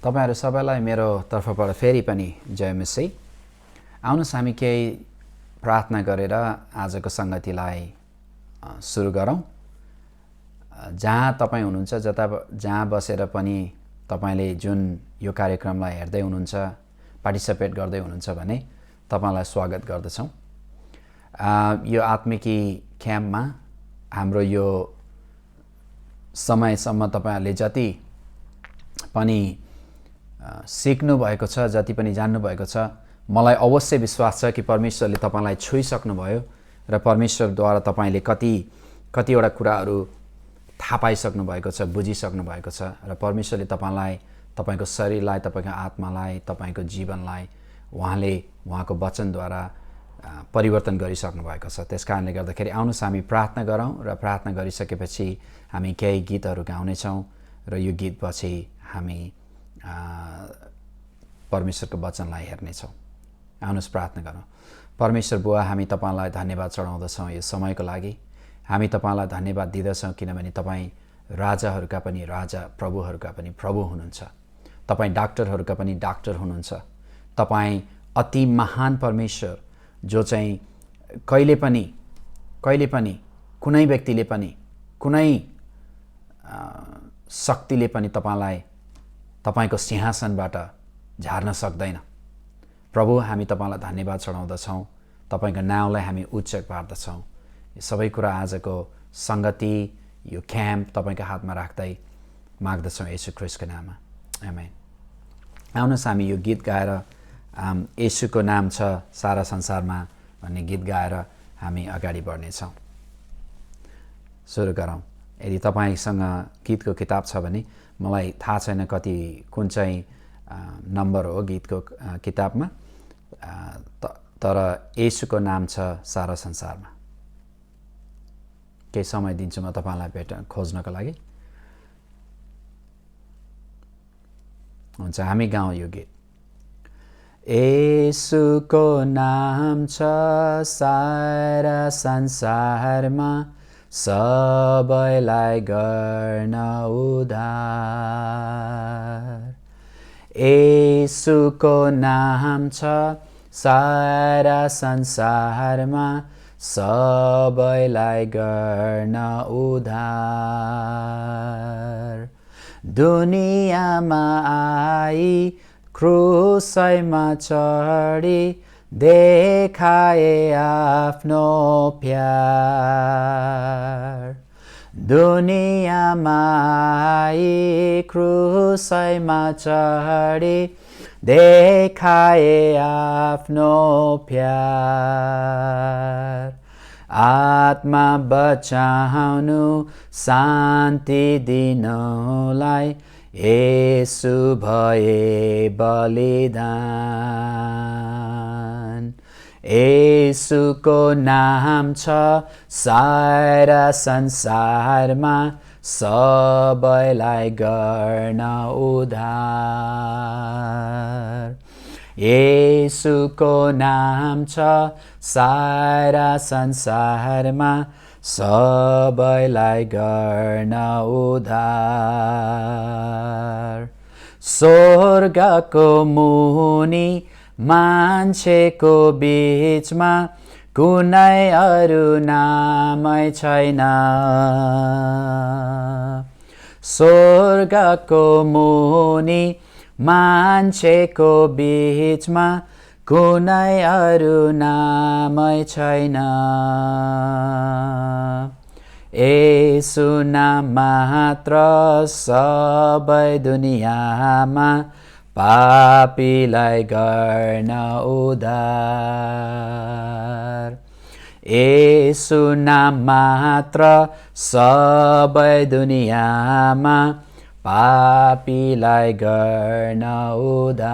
तपाईहरु सबैलाई मेरो तर्फबाट फेरि पनि जय मसीह। आउनुस् हामी केही प्रार्थना गरेर आजको संगतिलाई सुरु गरौं। जहाँ तपाई हुनुहुन्छ जहाँ बसेर पनि तपाईले जुन यो कार्यक्रमलाई हेर्दै हुनुहुन्छ, पार्टिसिपेट गर्दै हुनुहुन्छ भने तपाईलाई स्वागत गर्दछौं। यो आत्मिकी क्याम्पमा हाम्रो यो समयसम्म तपाईहरुले जति पनि सिक्नु भएको छ, जति पनि जान्नु भएको छ, मलाई अवश्य विश्वास छ कि परमेश्वरले तपाईलाई छुइसक्नु भयो र परमेश्वरद्वारा तपाईले कतिवटा कुराहरू थाहा पाइसक्नु भएको छ, बुझिसक्नु भएको छ र परमेश्वरले तपाईलाई, तपाईको शरीरलाई, तपाईको आत्मालाई, तपाईको जीवनलाई उहाँले उहाँको वचनद्वारा परिवर्तन गरिसक्नु भएको छ। त्यसकारणले गर्दाखेरि आउनुस् हामी प्रार्थना गरौं र प्रार्थना गरिसकेपछि हामी केही गीतहरू गाउने छौं र यो गीतपछि हामी परमेश्वरको वचनलाई हेर्ने छौं। आउनुस् प्रार्थना गरौं। परमेश्वर बुवा, हामी तपाईलाई धन्यवाद चढाउँदछौं यो समयको लागि। हामी तपाईलाई धन्यवाद दिदछौं किनभने तपाई राजाहरूका पनि राजा, प्रभुहरूका पनि प्रभु हुनुहुन्छ। तपाई डाक्टरहरूका पनि डाक्टर हुनुहुन्छ। तपाई अति महान परमेश्वर जो चाहिँ कहिले पनि कुनै व्यक्तिले पनि कुनै शक्तिले पनि तपाईलाई तपाईको सिंहासनबाट झार्न सक्दैन। प्रभु, हामी तपाईलाई धन्यवाद चढाउँदछौं। तपाईको नामलाई हामी उच्च पार्दछौं। यो सबै कुरा आजको संगति, यो क्याम्प तपाईको हातमा राख्दै माग्दछौं येशू ख्रीष्टको नाममा। आमेन। आउनुस् हामी यो गीत गाएर येशूको नाम छ सारा संसारमा भन्ने गीत गाएर हामी अगाडि बढ्नेछौं। सुरु गरौं। यदि तपाईसँग गीतको किताब छ भने मलाई थाहा छैन कुन चाहिँ नम्बर हो गीतको किताबमा, तर येशूको नाम छ सारा संसारमा। केही समय दिन्छु म तपाईलाई खोज्नको लागि। हुन्छ, हामी गाउँ यो गीत। येशूको नाम छ सारा संसारमा, सबैलाई गर्न उद्धार। येशूको नाम छ सारा संसारमा, सबैलाई गर्न उद्धार। दुनियाँमा आई क्रुसैमा चढी देखाए आफ्नो प्यार। दुनियाँमा आई क्रुसैमा चढी देखाए आफ्नो प्यार। आत्मा बचाउनु शान्ति दिनलाई येशू भए बलिदान। येशूको नाम छ सारा संसारमा, सबैलाई गर्न उद्धार। येशूको नाम छ सारा संसारमा, सबैलाई गर्न उद्धार। स्वर्गको मुनि मान्छेको बीचमा कुनै अरू नामै छैन। स्वर्गको मुनि मान्छेको बीचमा कुनै अरू नामै छैन। येशू नाम मात्र सबै दुनियाँमा पापीलाई गर्न उद्धार। येशू नाम मात्र सबै दुनियाँमा पापीलाई गर्न उद्धार।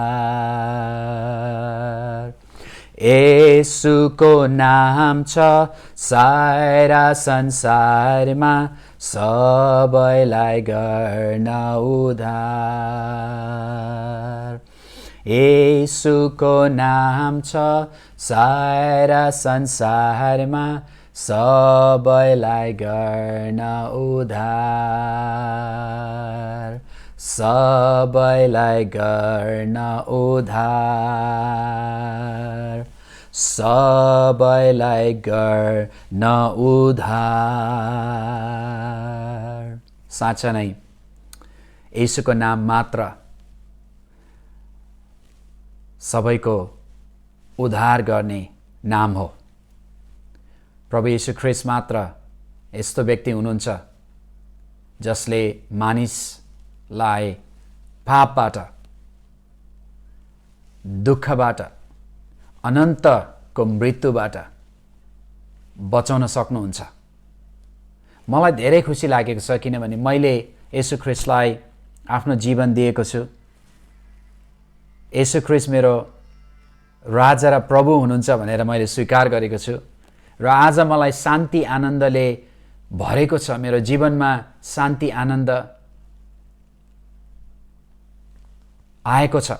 येशूको नाम छ सारा संसारमा, सबैलाई गर्न उद्धार। येशूको नाम छ सारा संसारमा, सबैलाई गर्न उद्धार। सबैलाई गर्न उद्धार, सबैलाई गर्न उद्धार। साँच्चै नै येशूको नाम मात्र सबैको उद्धार गर्ने नाम हो। प्रभु येशू ख्रीष्ट मात्र यस्तो व्यक्ति हुनुहुन्छ जसले मानिसलाई पापबाट, दुःखबाट, अनन्तको मृत्युबाट बचाउन सक्नुहुन्छ। मलाई धेरै खुसी लागेको छ किनभने मैले येशू ख्रीष्टलाई आफ्नो जीवन दिएको छु। येशू ख्रीष्ट मेरो राजा र प्रभु हुनुहुन्छ भनेर मैले स्वीकार गरेको छु र आज मलाई शान्ति आनन्दले भरेको छ। मेरो जीवनमा शान्ति आनन्द आएको छ।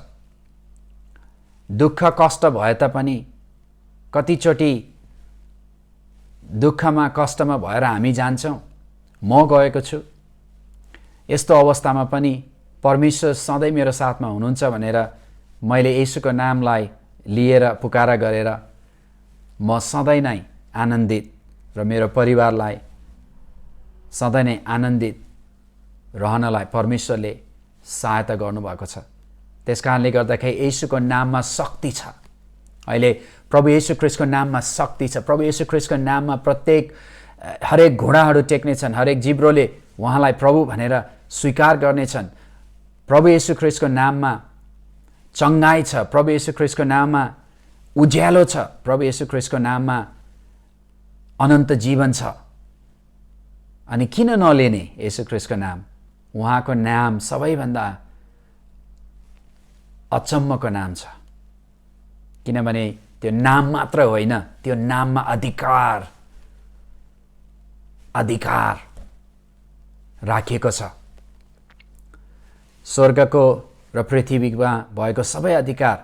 दुःख कष्ट भए तापनि कतिचोटि दुःखमा कष्टमा भएर हामी जान्छौँ, म गएको छु। यस्तो अवस्थामा पनि परमेश्वर सधैँ मेरो साथमा हुनुहुन्छ भनेर मैले येशूको नामलाई लिएर पुकारा गरेर म सधैँ नै आनन्दित र मेरो परिवारलाई सधैँ नै आनन्दित रहनलाई परमेश्वरले सहायता गर्नुभएको छ। त्यसकारणले गर्दाखेरि येशूको नाममा शक्ति छ। अहिले प्रभु येशू ख्रीष्टको नाममा शक्ति छ। प्रभु येशू ख्रीष्टको नाममा हरेक घुँडाहरू टेक्नेछन्, हरेक जिब्रोले उहाँलाई प्रभु भनेर स्वीकार गर्नेछन्। प्रभु येशू ख्रीष्टको नाममा चङ्गाई छ। प्रभु येशू ख्रीष्टको नाममा उज्यालो छ। प्रभु येशू ख्रीष्टको नाममा अनन्त जीवन छ। अनि किन नलिने येशू ख्रीष्टको नाम? उहाँको नाम सबैभन्दा अचम्मको नाम छ, किनभने त्यो नाम मात्र होइन, त्यो नाममा अधिकार राखिएको छ। स्वर्गको र पृथ्वीमा भएको सबै अधिकार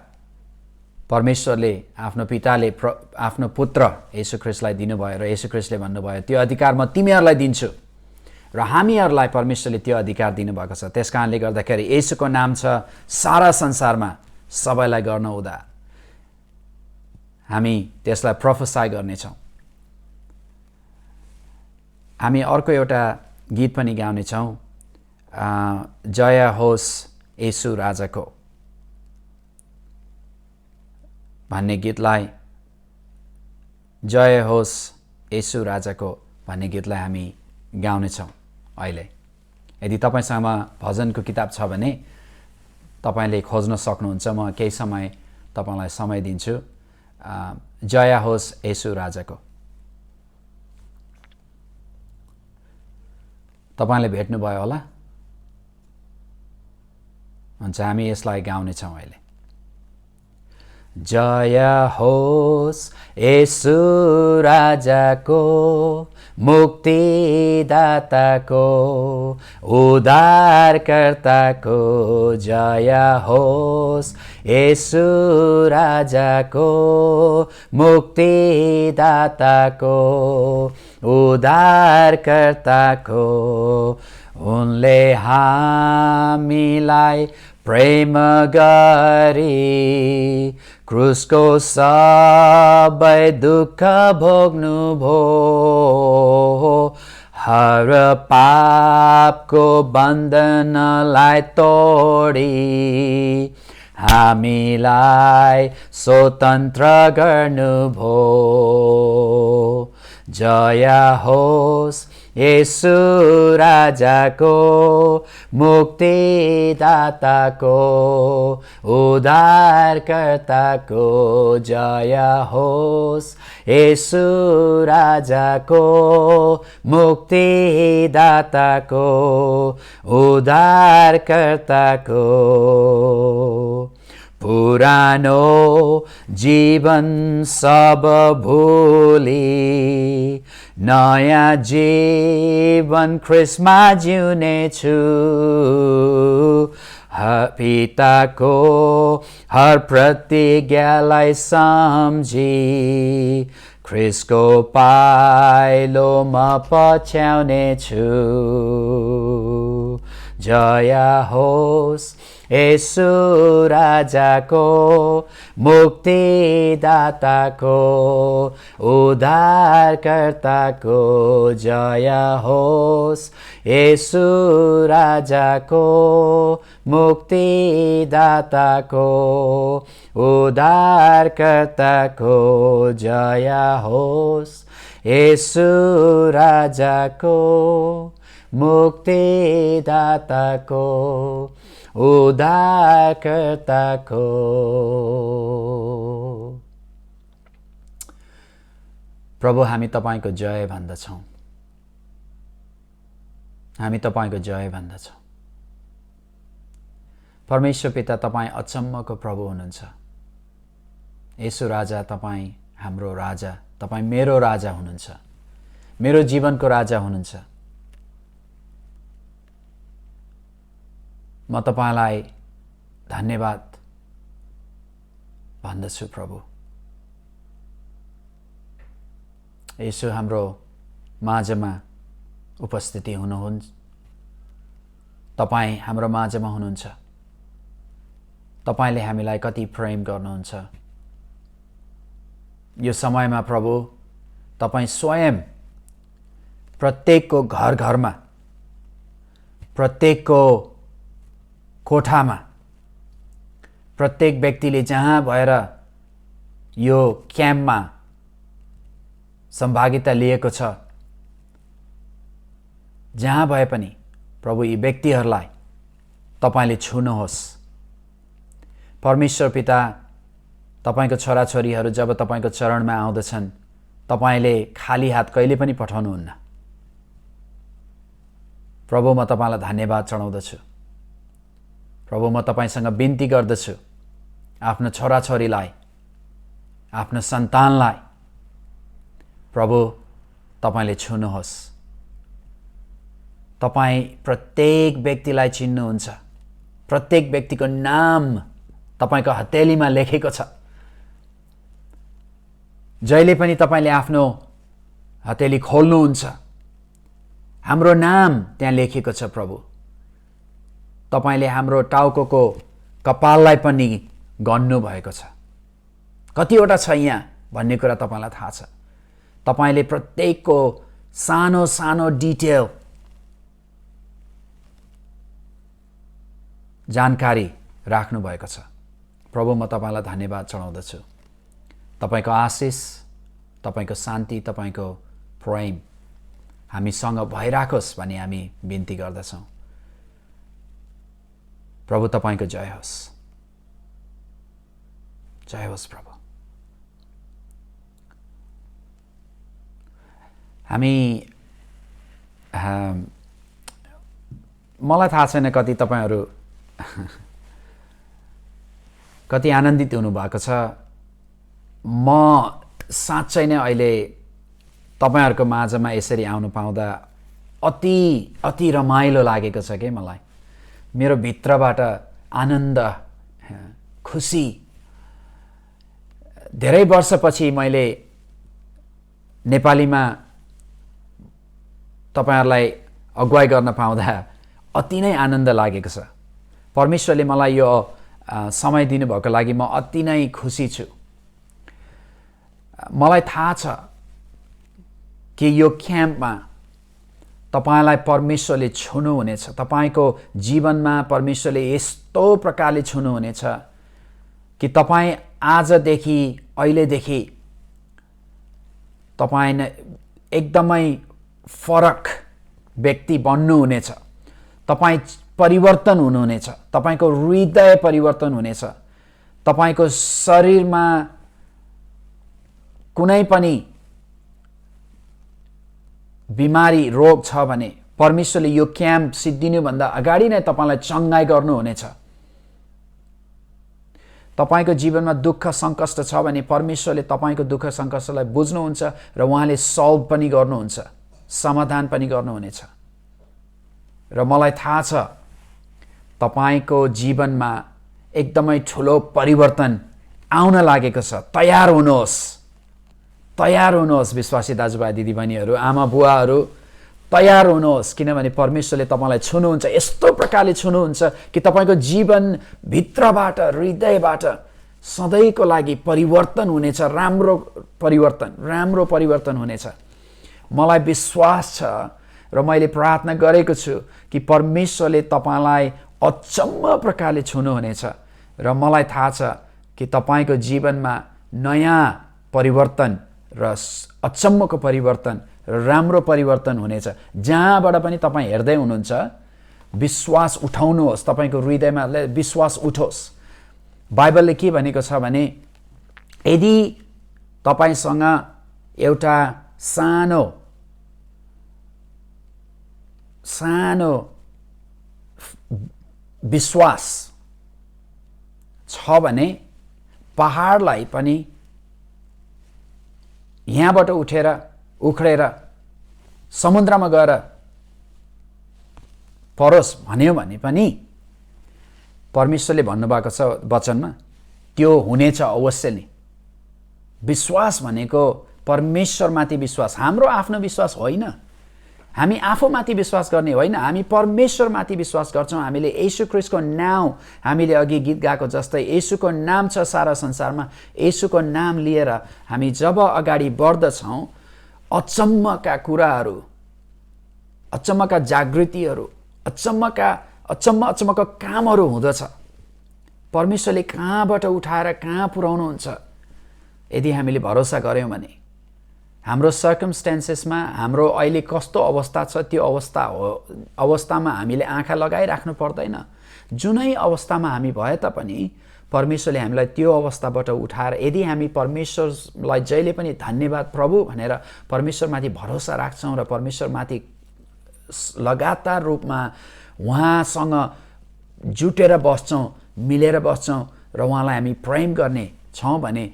परमेश्वरले आफ्नो पिताले आफ्नो पुत्र येशू ख्रीष्टलाई दिनुभयो र येशू ख्रीष्टले भन्नुभयो त्यो अधिकार म तिमीहरूलाई दिन्छु र हामीहरूलाई परमेश्वरले त्यो अधिकार दिनुभएको छ। त्यसकारणले गर्दाखेरि येशूको नाम छ सारा संसारमा सबैलाई गर्न उद्धार। हामी त्यसलाई प्रोफेसाई गर्नेछौँ। हामी अर्को एउटा गीत पनि गाउनेछौँ, जय होस् येशू राजाको भन्ने गीतलाई, जय होस् येशू राजाको भन्ने गीतलाई हामी गाउनेछौँ अहिले। यदि तपाईसँग भजनको किताब छ भने तपाईले खोज्न सक्नुहुन्छ। म केही समय तपाईलाई समय दिन्छु। जय होस् येशू राजाको। तपाईले भेट्नुभयो होला? हुन्छ, हामी यसलाई गाउनेछौँ अहिले। जय होस् येशू राजाको, मुक्तिदाताको, उद्धारकर्ताको। जय होस् येशू राजाको, मुक्तिदाताको, उद्धारकर्ताको। उनले हामीलाई प्रेम गरी क्रुसको सबै दुःख भोग्नुभयो। हर पापको बन्धनलाई तोडी हामीलाई स्वतन्त्र गर्नुभयो। जय होस् येशू राजाको, मुक्तिदाताको, उद्धारकर्ताको। जय होस् येशू राजाको, मुक्तिदाताको, उद्धारकर्ताको। पुरानो जीवन सब भुली नयाँ जीवन ख्रिस्टमा जिउने छु। पिताको हर प्रतिज्ञालाई सम्झी ख्रिस्टको पाइलोमा पछ्याउने छु। जय होस् येशू राजाको, मुक्तिदाताको, उद्धारकर्ताको। जय होस् येशू राजाको, मुक्तिदाताको, उद्धारकर्ताको। जय होस् येशू राजाको, मुक्तिदाताको, उद्धारकर्ताको। प्रभु, हामी तपाईको जय भन्दछौँ, हामी तपाईको जय भन्दछौँ। परमेश्वर पिता, तपाईँ अचम्मको प्रभु हुनुहुन्छ। येशू राजा, तपाईँ हाम्रो राजा, तपाईँ मेरो राजा हुनुहुन्छ, मेरो जीवनको राजा हुनुहुन्छ। म तपाईलाई धन्यवाद भन्दछु प्रभु। येशू हाम्रो माझमा उपस्थिति हुनुहुन्छ, तपाईँ हाम्रो माझमा हुनुहुन्छ। तपाईले हामीलाई कति प्रेम गर्नुहुन्छ। यो समयमा प्रभु, तपाईँ स्वयं प्रत्येकको घर घरमा, प्रत्येकको कोठामा, प्रत्येक व्यक्तिले जहाँ भएर यो क्याम्पमा सहभागिता लिएको छ, जहाँ भए पनि प्रभु यी व्यक्तिहरूलाई तपाईले छुनुहोस्। परमेश्वर पिता, तपाईको छोराछोरीहरू जब तपाईको चरणमा आउँदछन्, तपाईले खाली हात कहिले पनि पठाउनुहुन्न। प्रभु, म तपाईलाई धन्यवाद चढाउँदछु। प्रभु, म तपाईसँग बिन्ती गर्दछु, आफ्नो छोराछोरीलाई, आफ्नो सन्तानलाई प्रभु तपाईले छुनुहोस्। तपाईँ प्रत्येक व्यक्तिलाई चिन्नुहुन्छ, प्रत्येक व्यक्तिको नाम तपाईको हथेलीमा लेखेको छ। जहिले पनि तपाईले आफ्नो हथेली खोल्नुहुन्छ, हाम्रो नाम त्यहाँ लेखेको छ। प्रभु, तपाईले हाम्रो टाउकोको कपाललाई पनि गन्नु भएको छ। कतिवटा छ यहाँ भन्ने कुरा तपाईलाई थाहा छ। तपाईले प्रत्येकको सानो सानो डिटेल जानकारी राख्नु भएको छ। प्रभु, म तपाईलाई धन्यवाद चढाउँदछु। तपाईको आशिष, तपाईको शान्ति, तपाईको प्रेम हामीसँग भइराखोस् भनी हामी बिन्ती गर्दछौँ। प्रभु, तपाईको जय होस्, जय होस् प्रभु। हामी मलाई थाहा छैन कति तपाईहरू कति आनन्दित हुनुभएको छ। म साँच्चै नै अहिले तपाईहरूको माझमा यसरी आउनु पाउँदा अति अति रमाइलो लागेको छ के मलाई। मेरो भित्रबाट आनन्द, खुसी। धेरै वर्षपछि मैले नेपालीमा तपाईहरूलाई अगुवाई गर्न पाउँदा अति नै आनन्द लागेको छ। परमेश्वरले मलाई यो समय दिनुभएको लागि म अति नै खुसी छु। मलाई थाहा छ कि यो क्याम्पमा तपाईलाई परमेश्वरले छुनुहुनेछ। तपाईको जीवनमा परमेश्वरले यस्तो प्रकारले छुनुहुनेछ कि तपाईँ आजदेखि, अहिलेदेखि तपाईँ एकदमै फरक व्यक्ति बन्नुहुनेछ। तपाईँ परिवर्तन हुनुहुनेछ। तपाईको हृदय परिवर्तन हुनेछ। तपाईको शरीरमा कुनै पनि बिमारी, रोग छ भने परमेश्वरले यो क्याम्प सिद्धिनुभन्दा अगाडि नै तपाईलाई चङ्गाई गर्नुहुनेछ। तपाईको जीवनमा दुःख सङ्कष्ट छ भने परमेश्वरले तपाईको दुःख सङ्कष्टलाई बुझ्नुहुन्छ र उहाँले सल्भ पनि गर्नुहुन्छ, समाधान पनि गर्नुहुनेछ। र मलाई थाहा छ तपाईको जीवनमा एकदमै ठुलो परिवर्तन आउन लागेको छ। तयार हुनुहोस्, तयार हुनुहोस् विश्वासी दाजुभाइ दिदीबहिनीहरू, आमा बुवाहरू। तयार हुनुहोस्, किनभने परमेश्वरले तपाईँलाई छुनुहुन्छ, यस्तो प्रकारले छुनुहुन्छ कि तपाईँको जीवन भित्रबाट, हृदयबाट सधैँको लागि परिवर्तन हुनेछ, राम्रो परिवर्तन हुनेछ। मलाई विश्वास छ र मैले प्रार्थना गरेको छु कि परमेश्वरले तपाईँलाई अचम्म प्रकारले छुनुहुनेछ र मलाई थाहा छ कि तपाईँको जीवनमा नयाँ परिवर्तन र अचम्मको परिवर्तन र राम्रो परिवर्तन हुनेछ। जहाँबाट पनि तपाईँ हेर्दै हुनुहुन्छ, विश्वास उठाउनुहोस्, तपाईँको हृदयमा विश्वास उठोस्। बाइबलले के भनेको छ भने यदि तपाईसँग एउटा सानो विश्वास छ भने पहाडलाई पनि यहाँबाट उखडेर समुद्रमा गएर परोस् भन्यो भने पनि परमेश्वरले भन्नुभएको छ वचनमा, त्यो हुनेछ अवश्य नै। विश्वास भनेको परमेश्वरमाथि विश्वास, हाम्रो आफ्नो विश्वास होइन, हामी आफूमाथि विश्वास गर्ने होइन, हामी परमेश्वरमाथि विश्वास गर्छौँ। हामीले येशू ख्रीष्टको नाउँ, हामीले अघि गीत गाएको जस्तै येशूको नाम छ सारा संसारमा, येशूको नाम लिएर हामी जब अगाडि बढ्दछौँ, अचम्मका कुराहरू, अचम्मका जागृतिहरू, अचम्मका कामहरू हुँदछ। परमेश्वरले कहाँबाट उठाएर कहाँ पुर्याउनुहुन्छ यदि हामीले भरोसा गऱ्यौँ भने। हाम्रो सर्कमस्टेन्सेसमा हाम्रो अहिले कस्तो अवस्था छ, त्यो अवस्थामा हामीले आँखा लगाइराख्नु पर्दैन। जुनै अवस्थामा हामी भए तापनि परमेश्वरले हामीलाई त्यो अवस्थाबाट उठाएर, यदि हामी परमेश्वरलाई जहिले पनि धन्यवाद प्रभु भनेर परमेश्वरमाथि भरोसा राख्छौँ र परमेश्वरमाथि लगातार रूपमा उहाँसँग जुटेर बस्छौँ, मिलेर बस्छौँ र उहाँलाई हामी प्रेम गर्ने छौँ भने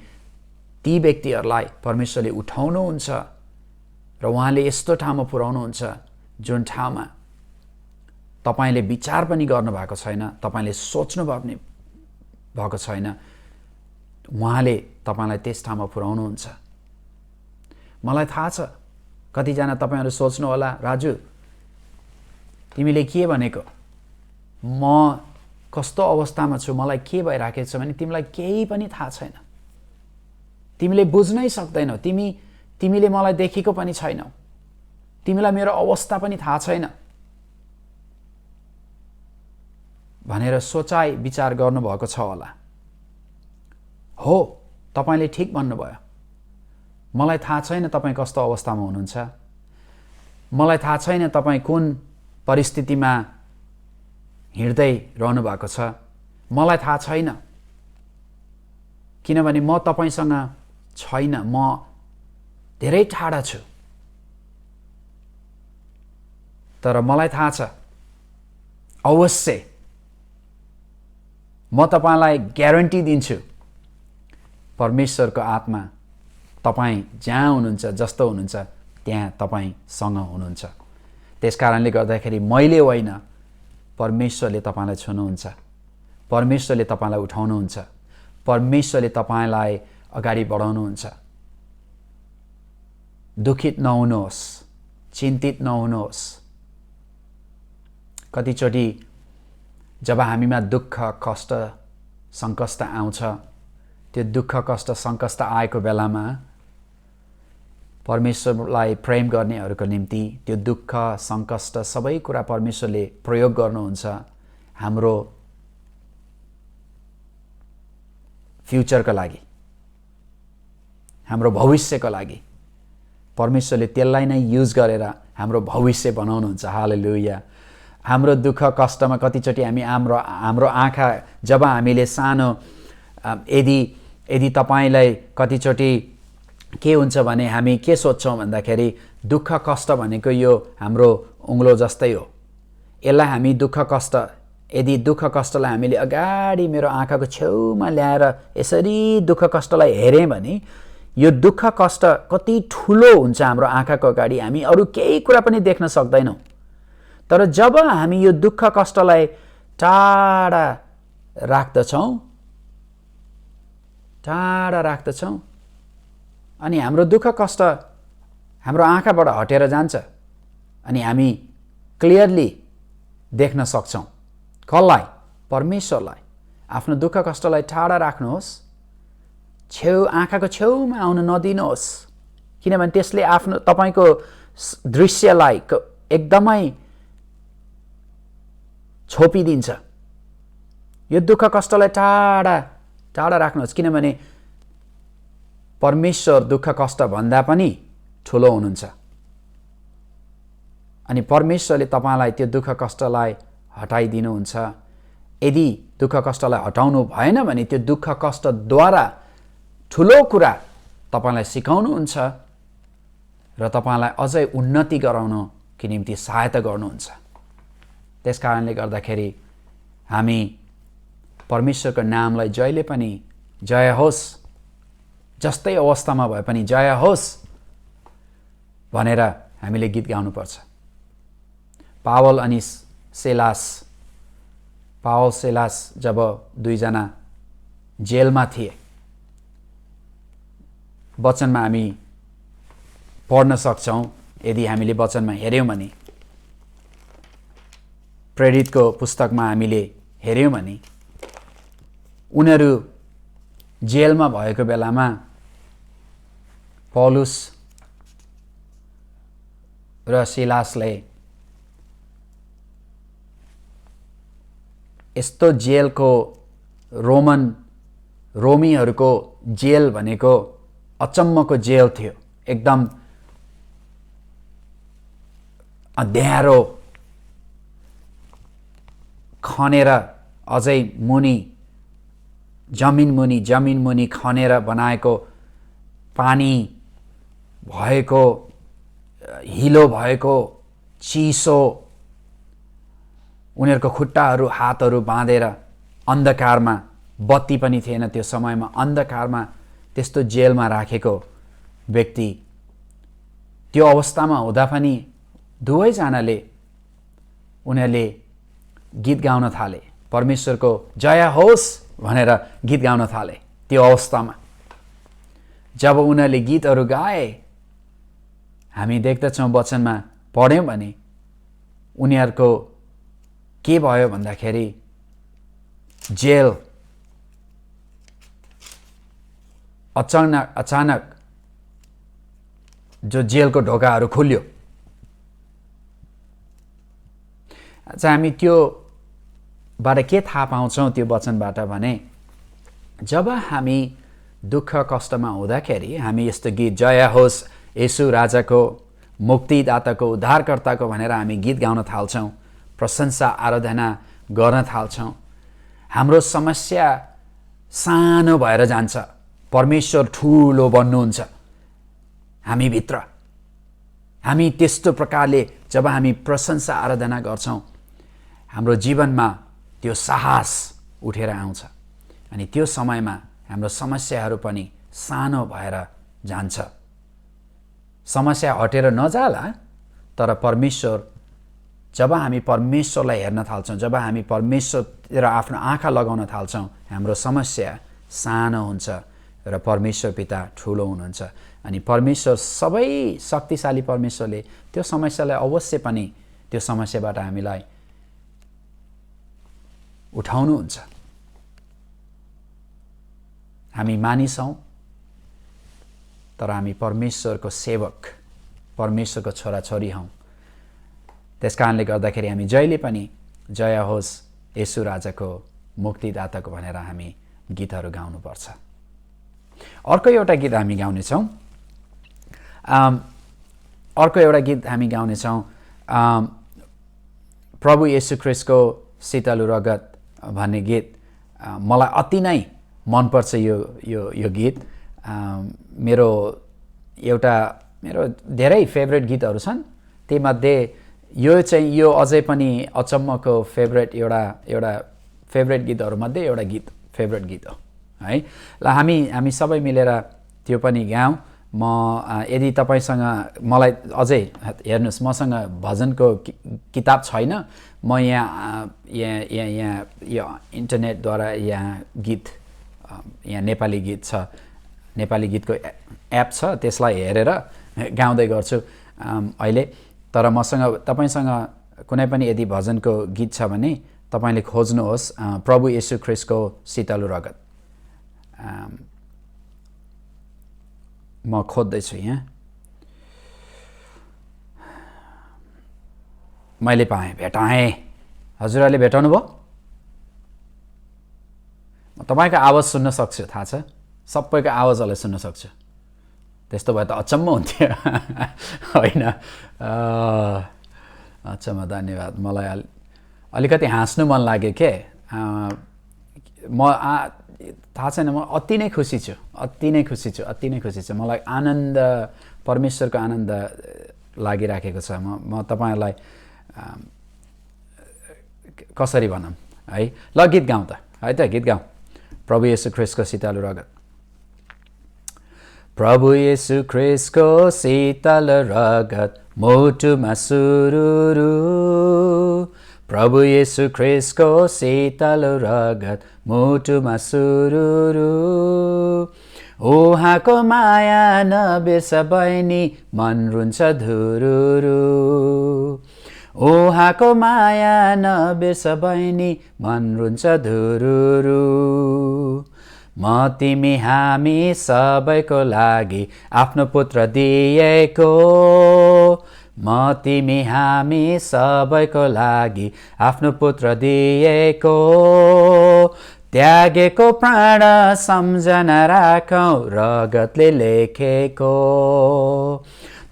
ती व्यक्तिहरूलाई परमेश्वरले उठाउनुहुन्छ र उहाँले यस्तो ठाउँमा पुर्याउनुहुन्छ जुन ठाउँमा तपाईँले विचार पनि गर्नुभएको छैन, तपाईँले सोच्नु भएको छैन, उहाँले तपाईँलाई त्यस ठाउँमा पुर्याउनुहुन्छ। मलाई थाहा छ कतिजना तपाईँहरू सोच्नु होला, राजु तिमीले के भनेको, म कस्तो अवस्थामा छु, मलाई के भइराखेको छ भने तिमीलाई केही पनि थाहा छैन, तिमीले बुझ्नै सक्दैनौ, तिमीले मलाई देखेको पनि छैनौ, तिमीलाई मेरो अवस्था पनि थाहा छैन भनेर सोचाइ विचार गर्नुभएको छ होला। हो, तपाईँले ठिक भन्नुभयो। मलाई थाहा छैन तपाईँ कस्तो अवस्थामा हुनुहुन्छ, मलाई थाहा छैन तपाईँ कुन परिस्थितिमा हिँड्दै रहनु भएको छ, मलाई थाहा छैन, किनभने म तपाईसँग छैन, म धेरै टाढा छु। तर मलाई थाहा छ, अवश्य म तपाईलाई ग्यारेन्टी दिन्छु, परमेश्वरको आत्मा तपाईँ जहाँ हुनुहुन्छ, जस्तो हुनुहुन्छ त्यहाँ तपाईँसँग हुनुहुन्छ। त्यसकारणले गर्दाखेरि मैले होइन, परमेश्वरले तपाईँलाई छुनुहुन्छ, परमेश्वरले तपाईँलाई उठाउनुहुन्छ, परमेश्वरले तपाईँलाई अगाडि बढाउनुहुन्छ। दुखित नहुनुहोस्, चिन्तित नहुनुहोस्। कतिचोटि जब हामीमा दुःख, कष्ट, सङ्कष्ट आउँछ, त्यो दुःख, कष्ट, सङ्कष्ट आएको बेलामा परमेश्वरलाई प्रेम गर्नेहरूको निम्ति त्यो दुःख, सङ्कष्ट सबै कुरा परमेश्वरले प्रयोग गर्नुहुन्छ हाम्रो फ्युचरको लागि, हाम्रो भविष्यको लागि। परमेश्वरले त्यसलाई नै युज गरेर हाम्रो भविष्य बनाउनुहुन्छ। हालेलुया। हाम्रो दुःख कष्टमा कतिचोटि हाम्रो आँखा, जब हामीले सानो, यदि तपाईलाई कतिचोटि के हुन्छ भने हामी के सोच्छौँ भन्दाखेरि दुःख कष्ट भनेको यो हाम्रो उङ्लो जस्तै हो। यसलाई हामी दुःख कष्ट, यदि दुःख कष्टलाई हामीले अगाडि मेरो आँखाको छेउमा ल्याएर यसरी दुःख कष्टलाई हेरेँ भने यो दुःख कष्ट कति ठुलो हुन्छ हाम्रो आँखाको अगाडि, हामी अरू केही कुरा पनि देख्न सक्दैनौँ। तर जब हामी यो दुःख कष्टलाई टाढा राख्दछौँ अनि हाम्रो दुःख कष्ट हाम्रो आँखाबाट हटेर जान्छ, अनि हामी क्लियरली देख्न सक्छौँ। कसलाई? परमेश्वरलाई। आफ्नो दुःख कष्टलाई टाढा राख्नुहोस्, आँखाको छेउमा आउन नदिनुहोस्, किनभने त्यसले आफ्नो तपाईको दृश्यलाई एकदमै छोपिदिन्छ। यो दुःख कष्टलाई टाढा टाढा राख्नुहोस्, किनभने परमेश्वर दुःख कष्ट भन्दा पनि ठुलो हुनुहुन्छ। अनि परमेश्वरले तपाईलाई त्यो दुःख कष्टलाई हटाइदिनुहुन्छ। यदि दुःख कष्टलाई हटाउनु भएन भने त्यो दुःख कष्टद्वारा ठुलो कुरा तपाईलाई सिकाउनुहुन्छ र तपाईलाई अझै उन्नति गराउनको निम्ति सहायता गर्नुहुन्छ। त्यसकारणले गर्दाखेरि हामी परमेश्वरको नामलाई जहिले पनि जय होस्, जस्तै अवस्थामा भए पनि जय होस् भनेर हामीले गीत गाउनुपर्छ। पावल अनि सेलास जब दुईजना जेलमा थिए, वचनमा हामी पढ्न सक्छौँ। यदि हामीले वचनमा हेर्यौँ भने, प्रेरितको पुस्तकमा हामीले हेर्यौँ भने, उनीहरू जेलमा भएको बेलामा पौलुस र सिलासले यस्तो जेलको रोमीहरूको जेल भनेको अचम्मको जेल थियो। एकदम अँध्यारो खनेर अझै मुनि जमिन मुनि खनेर बनाएको, पानी भएको, हिलो भएको, चिसो, उनीहरूको खुट्टाहरू हातहरू बाँधेर अन्धकारमा, बत्ती पनि थिएन त्यो समयमा, अन्धकारमा त्यस्तो जेलमा राखेको व्यक्ति त्यो अवस्थामा हुँदा पनि दुवैजनाले उनीहरूले गीत गाउन थाले, परमेश्वरको जय होस् भनेर गीत गाउन थाले। त्यो अवस्थामा जब उनीहरूले गीतहरू गाए, हामी देख्दछौँ वचनमा पढ्यौँ भने उनीहरूको के भयो भन्दाखेरि जेल अचानक जो जेलको ढोकाहरू खुल्यो। हामी त्योबाट के थाहा पाउँछौँ त्यो वचनबाट भने, जब हामी दुःख कष्टमा हुँदाखेरि हामी यस्तो गीत जय होस् येशू राजाको, मुक्तिदाताको, उद्धारकर्ताको भनेर हामी गीत गाउन थाल्छौँ, प्रशंसा आराधना गर्न थाल्छौँ। हाम्रो समस्या सानो भएर जान्छ, परमेश्वर ठुलो बन्नुहुन्छ हामी भित्र। हामी त्यस्तो प्रकारले जब हामी प्रशंसा आराधना गर्छौँ, हाम्रो जीवनमा त्यो साहस उठेर आउँछ अनि त्यो समयमा हाम्रो समस्याहरू पनि सानो भएर जान्छ। समस्या हटेर नजाला, तर परमेश्वर, जब हामी परमेश्वरलाई हेर्न थाल्छौँ, जब हामी परमेश्वरतिर आफ्नो आँखा लगाउन थाल्छौँ, हाम्रो समस्या सानो हुन्छ र परमेश्वर पिता ठुलो हुनुहुन्छ। अनि परमेश्वर, सबै शक्तिशाली परमेश्वरले त्यो समस्यालाई अवश्य पनि त्यो समस्याबाट हामीलाई उठाउनुहुन्छ। हामी मानिस हौँ, तर हामी परमेश्वरको सेवक, परमेश्वरको छोराछोरी हौँ। त्यसकारणले गर्दाखेरि हामी जहिले पनि जय होस् येशू राजाको, मुक्तिदाताको भनेर हामी गीतहरू गाउनुपर्छ। अर्को एउटा गीत हामी गाउनेछौँ। प्रभु येशू ख्रिस्टको शीतल रगत भन्ने गीत मलाई अति नै मनपर्छ। यो गीत मेरो धेरै फेभरेट गीतहरू छन्। तीमध्ये यो अझै पनि अचम्मको एउटा फेभरेट गीतहरूमध्ये एउटा गीत, फेभरेट गीत हो है। ल हामी सबै मिलेर त्यो पनि गाउँ। यदि तपाईँसँग, मलाई अझै हेर्नुहोस्, मसँग भजनको किताब छैन। म यहाँ यो इन्टरनेटद्वारा यहाँ नेपाली गीत छ, नेपाली गीतको एप छ, त्यसलाई हेरेर गाउँदै गर्छु अहिले। तर तपाईसँग कुनै पनि यदि भजनको गीत छ भने तपाईले खोज्नुहोस् प्रभु येशू ख्रीष्टको शीतल रगत। म खोज्दैछु यहाँ। मैले भेटाएँ। हजुरहरूले भेटाउनु भयो? म तपाईको आवाज सुन्न सक्छु, थाहा छ, सबैको आवाजलाई सुन्न सक्छु। त्यस्तो भए त अचम्म हुन्थ्यो होइन? अचम्म, धन्यवाद। मलाई अलिकति हाँस्नु मन लाग्यो के। म थाहा छैन, म अति नै खुसी छु, अति नै खुसी छु। मलाई आनन्द, परमेश्वरको आनन्द लागिराखेको छ। म तपाईहरुलाई कसरी भनौँ है। ल गीत गाउँ त, है त, गीत गाउँ। प्रभु येशू ख्रीष्टको शीतल रगत। प्रभु येशू ख्रीष्टको शीतल रगत मुटुमा सुरुरु। प्रभु येशू ख्रीष्टको शीतल रगत मुटुमा सुरुरु। उहाँको माया नबिर्स बहिनी, मन रुन्छ धुरुरु। उहाँको माया नबिर्स बहिनी, मन रुन्छ धुरुरु। म तिमी हामी सबैको लागि आफ्नो पुत्र दिएको। म तिमी हामी सबैको लागि आफ्नो पुत्र दिएको। त्यागेको प्राण सम्झना राखौं, रगतले लेखेको।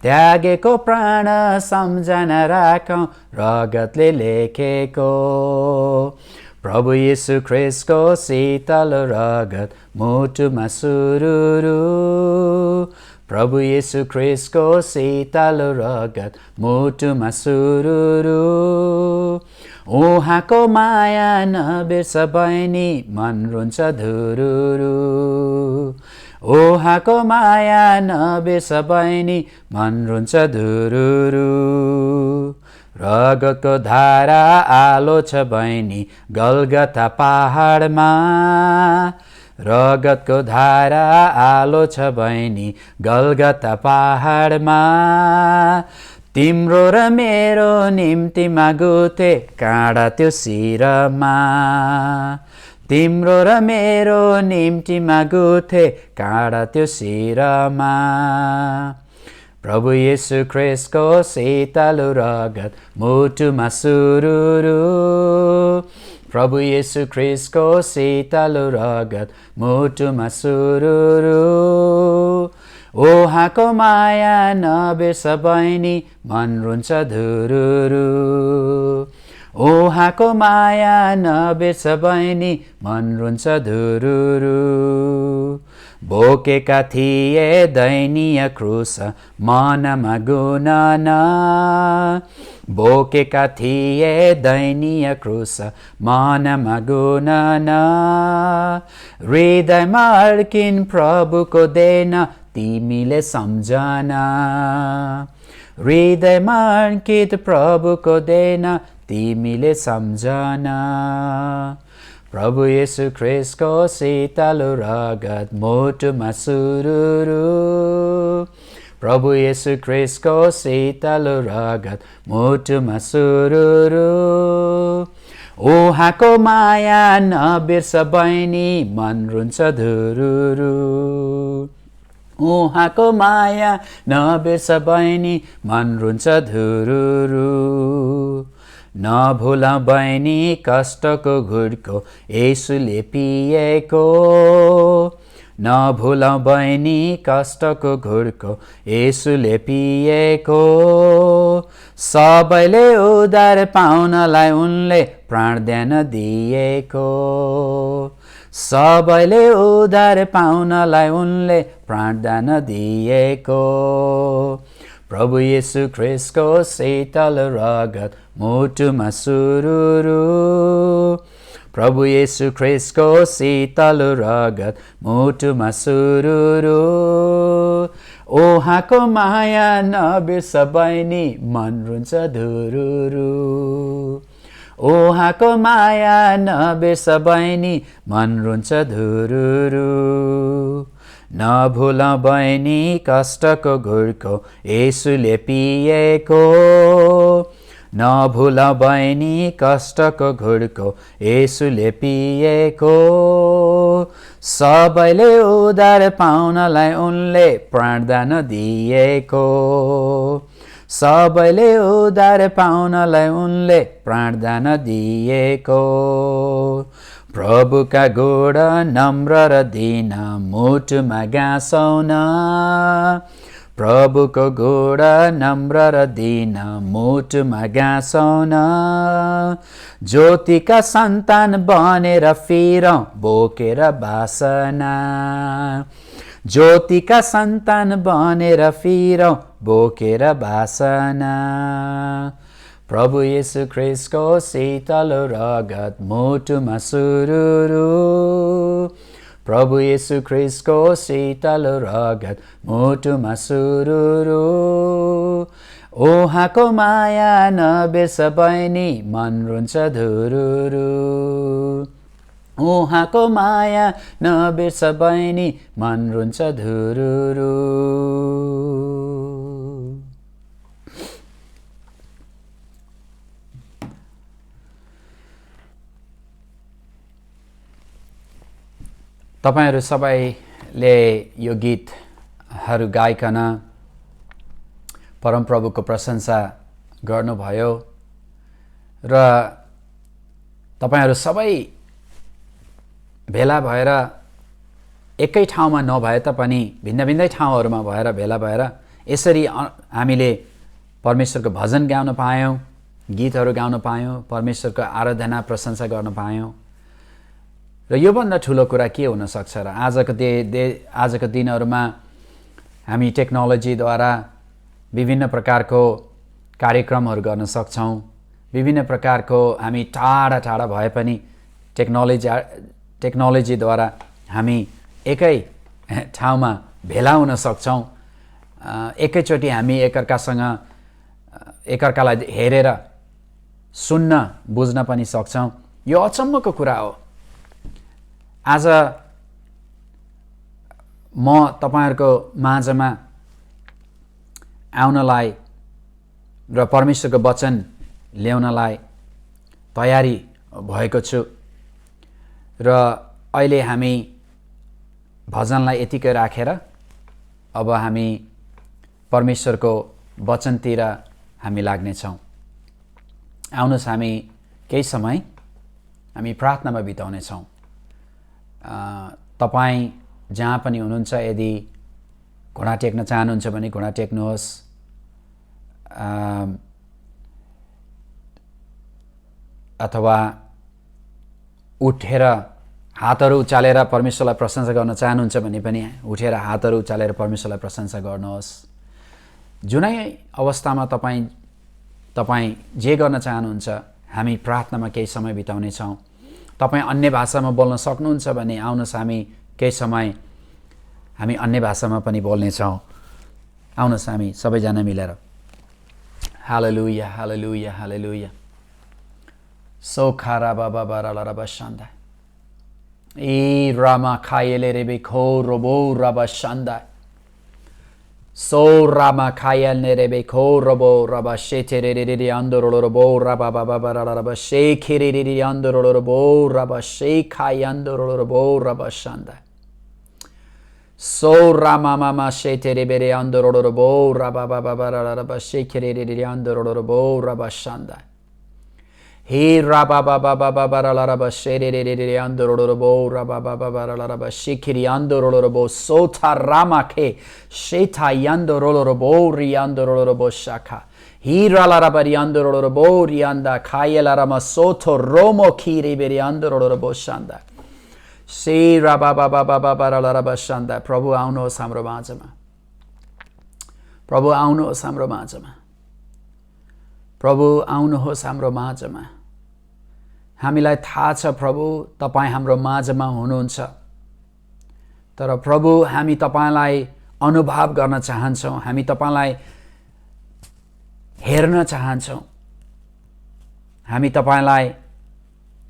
त्यागेको प्राण सम्झना राखौं, रगतले लेखेको। प्रभु येशू ख्रीष्टको शीतल रगत मुटुमा सुरुरु। प्रभु येशू ख्रीष्टको शीतल रगत मुटुमा सुरुरु। उहाँको माया नबिर्स बहिनी, मन रुन्छ धुरुरु। उहाँको माया नबिर्स बहिनी, मन रुन्छ धुरुरु। रगतको धारा आलो छ बहिनी गलगथा पहाडमा। रगतको धारा आलो छ बहिनी गलगथा पहाडमा। तिम्रो र मेरो निम्तिमा गुथे काँडा त्यो शिरमा। तिम्रो र मेरो निम्तिमा गुथे काँडा त्यो शिरमा। प्रभु येशू ख्रीष्टको शीतल रगत मुटुमा सुरुरु। प्रभु येशू ख्रीष्टको शीतल रगत मुटुमा सुरुरु। उहाँको माया नबिर्स बहिनी, मन रुन्छ धुरुरु। उहाँको माया नबिर्स बहिनी, मन रुन्छ धुरुरु। बोकेका थिए दैनीय क्रूस मनमा गुनन। बोकेका थिए दैनीय क्रूस मनमा गुनन। हृदयमा अड्किन प्रभुको देन तिमीले सम्झना। हृदयमा अड्कित प्रभुको देन तिमीले सम्झना। प्रभु येशू ख्रीष्टको शीतल रगत मुटुमा सुरुरु। प्रभु येशू ख्रीष्टको शीतल रगत मुटुमा सुरुरु। उहाँको माया नबिर्स बहिनी, मन रुन्छ धुरुरु। उहाँको माया नबिर्स बहिनी, मन रुन्छ धुरुरु। नभुल बहिनी कष्टको घुर्को येशूले पिएको। नभुल बहिनी कष्टको घुर्को येशूले पिएको। सबैले उद्धार पाउनलाई उनले प्राणदान दिएको। सबैले उद्धार पाउनलाई उनले प्राणदान दिएको। प्रभु येशू ख्रीष्टको शीतल रगत मुटुमा सुरुरु। प्रभु येशू ख्रीष्टको शीतल रगत मुटुमा सुरुरु। उहाँको माया नबिर्स बहिनी, मन रुन्छ धुरुरु। उहाँको माया नबिर्स बहिनी, मन रुन्छ धुरुरु। नभुल बहिनी कष्टको घुर्को येशूले पिएको, नभुल बहिनी कष्टको घुर्को येशूले पिएको, सबैले उद्धार पाउनलाई उनले प्राणदान दिएको, सबैले उद्धार पाउनलाई उनले प्राणदान दिएको। प्रभुका गुण नम्र र दीन मुटुमा गाँसौन, प्रभुको गुण नम्र र दीन मुटुमा गाँसौन, ज्योतिका सन्तान बनेर फिरौँ बोकेर बासना, ज्योतिका सन्तान बनेर फिरौँ बोकेर बासना। प्रभु येशू ख्रीष्टको शीतल रगत मुटुमा सुरुरु, प्रभु येशू ख्रीष्टको शीतल रगत मुटुमा सुरुरु, उहाँको माया नबिर्स बहिनी मन रुन्छ धुरुरु, उहाँको माया नबिर्स बहिनी मन रुन्छ धुरुरु। तपाईहरु सबैले यो गीतहरू गाइकन परमप्रभुको प्रशंसा गर्नुभयो र तपाईहरु सबै भेला भएर एकै ठाउँमा नभए तापनि भिन्न भिन्नै ठाउँहरुमा भएर भेला भएर यसरी हामीले परमेश्वरको भजन गाउन पायौं, गीतहरू गाउन पायौं, परमेश्वरको आराधना प्रशंसा गर्न पायौं। र यो भन्दा ठूलो कुरा के हुन सक्छ र आजको दिनहरुमा हामी टेक्नोलोजीद्वारा विभिन्न प्रकारको कार्यक्रमहरू गर्न सक्छौं, विभिन्न प्रकारको हामी टाढा टाढा भए पनि टेक्नोलोजीद्वारा हामी एकै ठाउँमा भेला हुन सक्छौं, एकैचोटी हामी एकअर्कालाई हेरेर सुन्न बुझ्न पनि सक्छौं। यो अचम्मको कुरा हो। आज म तपाईहरुको माझमा आउनलाई र परमेश्वरको वचन ल्याउनलाई तयारी भएको छु र अहिले हामी भजनलाई यतिकै राखेर अब हामी परमेश्वरको वचनतिर हामी लाग्नेछौं। आउनुहोस् हामी केही समय हामी प्रार्थनामा बिताउनेछौं। तपाई जहाँ पनि हुनुहुन्छ यदि घुँडा टेक्न चाहनुहुन्छ भने घुँडा टेक्नुहोस्, अथवा उठेर हातहरू उचालेर परमेश्वरलाई प्रशंसा गर्न चाहनुहुन्छ भने पनि उठेर हातहरू उचालेर परमेश्वरलाई प्रशंसा गर्नुहोस्। जुनै अवस्थामा तपाई जे गर्न चाहनुहुन्छ हामी प्रार्थनामा केही समय बिताउने छौं। तपाई अन्य भाषामा बोल्न सक्नुहुन्छ भने आउनुहोस् हामी केही समय हामी अन्य भाषामा पनि बोल्ने छौं। आउनुहोस् हामी सबैजना मिलेर हालेलुया हालेलुया हालेलुया सोखारा बाबा बाराला रबा शान्दा ए रामा खायले रेबे खो रोबो रबा शान्दा सो रामा खायले रेबे खो रोबो रबा शेतेरे रे रे अंदरो रोबो रबा बाबा बाराला रबा शेखेरे रे रे अंदरो रोबो रबा शेखाय अंदरो रोबो रबा शान्दा सो रामा मामा शेतेरे बेरे अंदरो रोबो रबा बाबा बाराला रबा शेखेरे रे रे अंदरो रोबो रबा शान्दा हे राबा बाबा बाबा बाराला रबा शेरे रे रे रे अंदरो रोबो रबा बाबा बाराला रबा शेखेरे अंदरो रोबो सोथा रामा खे शेथा अंदरो रोबो रि अंदरो रोबो शाखा ही राला रबा रि अंदरो रोबो रि अंदा खायला रमा सोथो रोमो खीरे बेरे अंदरो रोबो शान्दा से राबा बाबा बाबा बाराला रबा शान्दा। प्रभु आउनुहोस् हाम्रो माझमा, प्रभु आउनुहोस् हाम्रो माझमा, प्रभु आउनुहोस् हाम्रो माझमा। हामीलाई थाहा छ प्रभु तपाई हाम्रो माझमा हुनुहुन्छ, तर प्रभु हामी तपाईलाई अनुभव गर्न चाहन्छौं, हामी तपाईलाई हेर्न चाहन्छौं, हामी तपाईलाई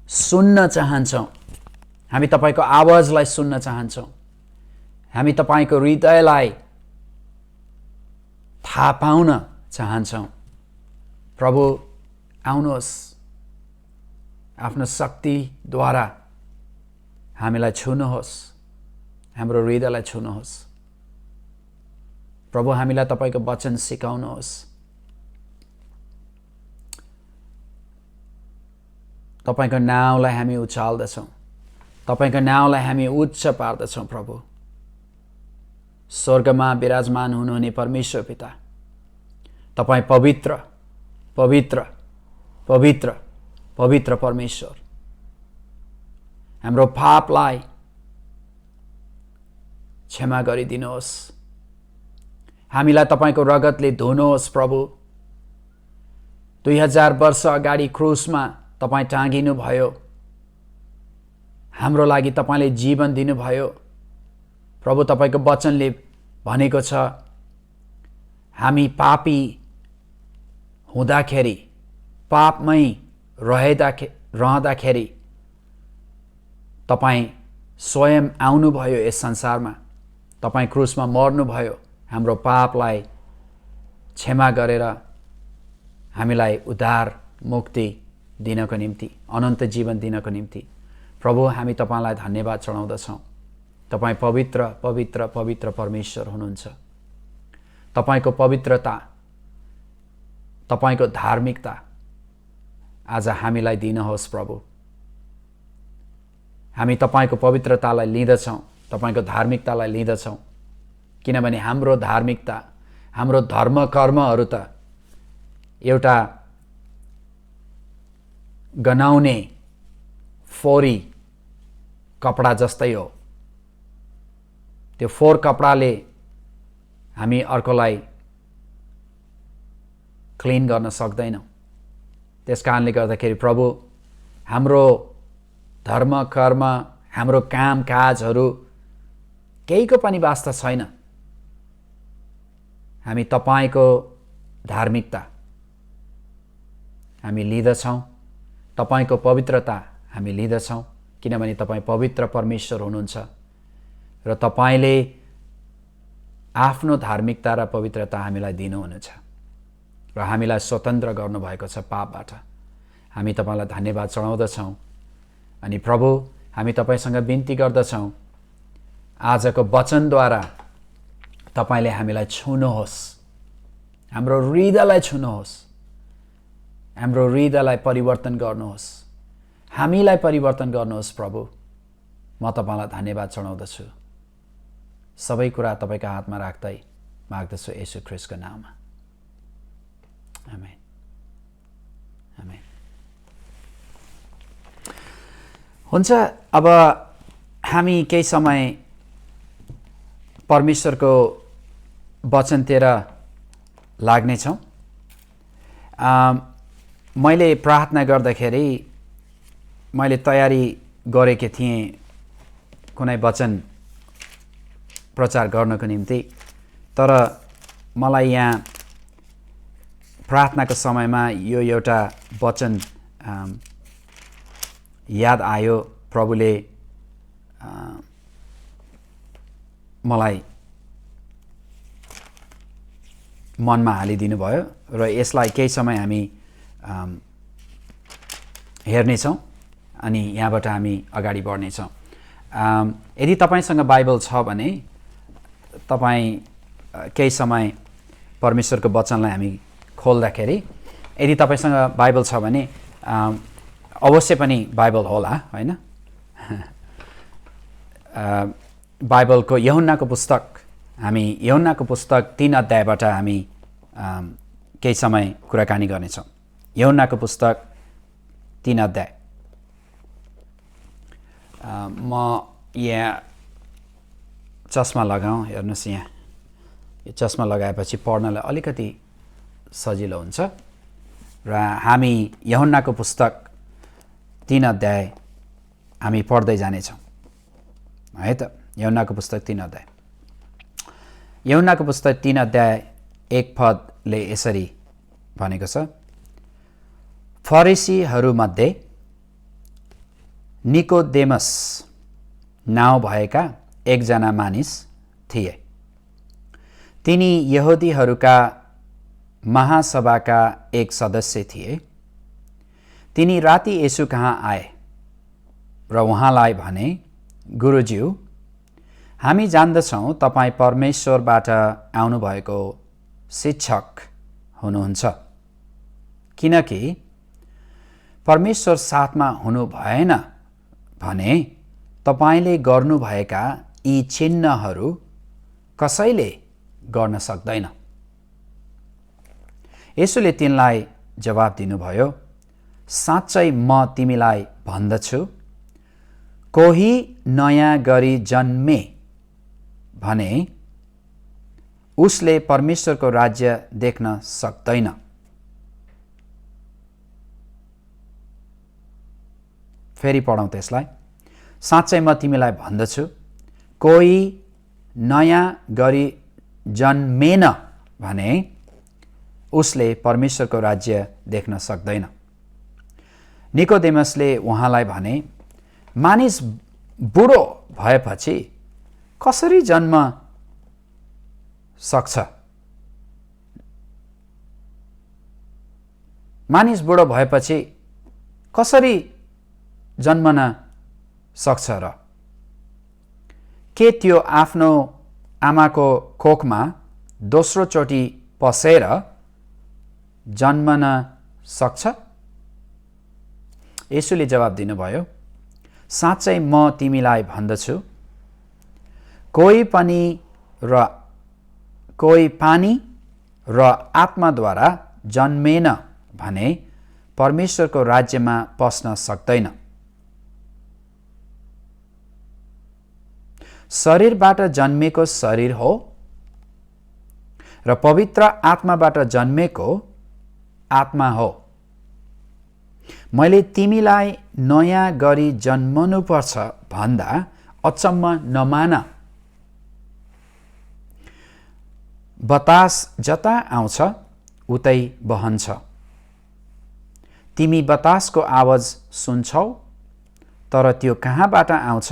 सुन्न चाहन्छौं, हामी तपाईको आवाजलाई सुन्न चाहन्छौं, हामी तपाईको हृदयलाई थाहा पाउन चाहन्छौँ। प्रभु आउनुहोस्, आफ्नो शक्तिद्वारा हामीलाई छुनुहोस्, हाम्रो हृदयलाई छुनुहोस्। प्रभु हामीलाई तपाईको वचन सिकाउनुहोस्। तपाईको नाउँलाई हामी उचाल्दछौँ, तपाईको नाउँलाई हामी उच्च पार्दछौँ। प्रभु, स्वर्गमा विराजमान हुनुहुने परमेश्वर पिता, तपाईँ पवित्र पवित्र पवित्र पवित्र परमेश्वर, हाम्रो पापलाई क्षमा गरिदिनुहोस्। हामीलाई तपाईको रगतले धुनुहोस्। प्रभु, 2000 वर्ष अगाडि क्रुसमा तपाईँ टाँगिनु भयो, हाम्रो लागि तपाईले जीवन दिनुभयो। प्रभु, तपाईको वचनले भनेको छ, हामी पापी हुँदाखेरि, पापमै रहँदाखेरि तपाईँ स्वयं आउनुभयो यस संसारमा, तपाईँ क्रुसमा मर्नुभयो हाम्रो पापलाई क्षमा गरेर हामीलाई उद्धार मुक्ति दिनको निम्ति, अनन्त जीवन दिनको निम्ति। प्रभु, हामी तपाईलाई धन्यवाद चढाउँदछौँ। तपाईँ पवित्र पवित्र पवित्र परमेश्वर हुनुहुन्छ। तपाईको पवित्रता, तपाईको धार्मिकता आज हामीलाई दिनुहोस्। प्रभु, हामी तपाईको पवित्रतालाई लिँदछौँ, तपाईको धार्मिकतालाई लिँदछौँ, किनभने हाम्रो धार्मिकता, हाम्रो धर्म कर्महरू त एउटा गनाउने फोरी कपडा जस्तै हो। त्यो फोर कपडाले हामी अर्कोलाई क्लिन गर्न सक्दैनौँ। त्यसकारणले गर्दाखेरि प्रभु, हाम्रो धर्म कर्म, हाम्रो काम काजहरू केहीको पनि वास्ता छैन। हामी तपाईको धार्मिकता हामी लिँदछौँ, तपाईको पवित्रता हामी लिँदछौँ, किनभने तपाईँ पवित्र परमेश्वर हुनुहुन्छ र तपाईले आफ्नो धार्मिकता र पवित्रता हामीलाई दिनुहुनेछ र हामीलाई स्वतन्त्र गर्नुभएको छ पापबाट। हामी तपाईलाई धन्यवाद चढाउँदछौँ। अनि प्रभु, हामी तपाईसँग बिन्ती गर्दछौँ, आजको वचनद्वारा तपाईले हामीलाई छुनुहोस्, हाम्रो हृदयलाई छुनुहोस्, हाम्रो हृदयलाई परिवर्तन गर्नुहोस्, हामीलाई परिवर्तन गर्नुहोस्। प्रभु, म तपाईलाई धन्यवाद चढाउँदछु। सबै कुरा तपाईका हातमा राख्दै माग्दछु येशू ख्रीष्टको नाममा, आमेन, आमेन। हुन्छ, अब हामी केही समय परमेश्वरको वचनतिर लाग्नेछौँ। मैले प्रार्थना गर्दाखेरि मैले तयारी गरेको थिएँ कुनै वचन प्रचार गर्नको निम्ति, तर मलाई यहाँ प्रार्थनाको समयमा यो एउटा वचन याद आयो। प्रभुले मलाई मनमा हालिदिनु भयो र यसलाई केही समय हामी हेर्नेछौँ अनि यहाँबाट हामी अगाडि बढ्नेछौँ। यदि तपाईसँग बाइबल छ भने तपाईँ केही समय परमेश्वरको वचनलाई हामी खोल्दाखेरि, यदि तपाईसँग बाइबल छ भने अवश्य पनि बाइबल होला, होइन? बाइबलको यूहन्नाको पुस्तक, हामी यूहन्नाको पुस्तक 3 अध्यायबाट हामी केही समय कुराकानी गर्नेछौँ। यूहन्नाको पुस्तक 3 अध्याय। म यहाँ चस्मा लगाऊँ, हेर्नुहोस् यहाँ, यो चस्मा लगाएपछि पढ्नलाई अलिकति सजिलो हुन्छ र हामी यूहन्नाको पुस्तक 3 अध्याय हामी पढ्दै जानेछौँ, है त? यूहन्नाको पुस्तक 3 अध्याय। यूहन्नाको पुस्तक 3 अध्याय 1 पदले यसरी भनेको छ, फरिसीहरूमध्ये निकोदेमस नाउँ भएका एकजना मानिस थिए। तिनी यहुदीहरूका महासभाका एक सदस्य थिए। तिनी राति येशू कहाँ आए र उहाँलाई भने, गुरुज्यू, हामी जान्दछौँ तपाईँ परमेश्वरबाट आउनुभएको शिक्षक हुनुहुन्छ, किनकि परमेश्वर साथमा हुनु भएन भने तपाईले गर्नुभएका यी चिन्हहरू कसैले गर्न सक्दैन। येशूले तिनलाई जवाब दिनुभयो, साँच्चै म तिमीलाई भन्दछु, कोही नयाँ गरी जन्मे भने उसले परमेश्वरको राज्य देख्न सक्दैन। फेरि पढौँ त्यसलाई। साँच्चै म तिमीलाई भन्दछु, कोही नयाँ गरी जन्मेन भने उसले परमेश्वरको राज्य देख्न सक्दैन। निकोदेमसले उहाँलाई भने, मानिस बुढो भएपछि कसरी जन्म सक्छ? मानिस बुढो भएपछि कसरी जन्मन सक्छ र? के त्यो आफ्नो आमाको कोखमा दोस्रो चोटि पसेर जन्मन सक्छ? येशूले जवाब दिनुभयो, साँच्चै म तिमीलाई भन्दछु, कोही पानी र आत्माद्वारा जन्मेन भने परमेश्वरको राज्यमा पस्न सक्दैन। शरीरबाट जन्मेको शरीर हो र पवित्र आत्माबाट जन्मेको आत्मा हो। मैले तिमीलाई नयाँ गरी जन्मनुपर्छ भन्दा अचम्म नमान। बतास जता आउँछ उतै बहन्छ। तिमी बतासको आवाज सुन्छौ, तर त्यो कहाँबाट आउँछ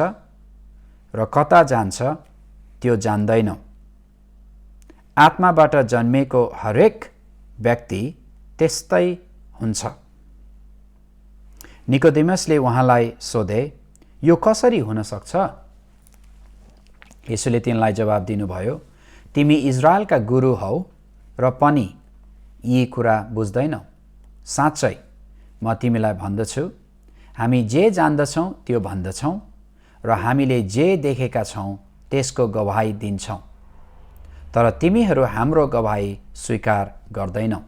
र कता जान्छ त्यो जान्दैनौ। आत्माबाट जन्मेको हरेक व्यक्ति त्यस्तै हुन्छ। निकोदेमसले उहाँलाई सोधे, यो कसरी हुन सक्छ? येशूले तिनलाई जवाब दिनुभयो, तिमी इजरायलका गुरु हौ र पनि यी कुरा बुझ्दैनौ। साँच्चै म तिमीलाई भन्दछु, हामी जे जान्दछौँ त्यो भन्दछौँ र हामीले जे देखेका छौँ त्यसको गवाही दिन्छौँ, तर तिमीहरू हाम्रो गवाही स्वीकार गर्दैनौ।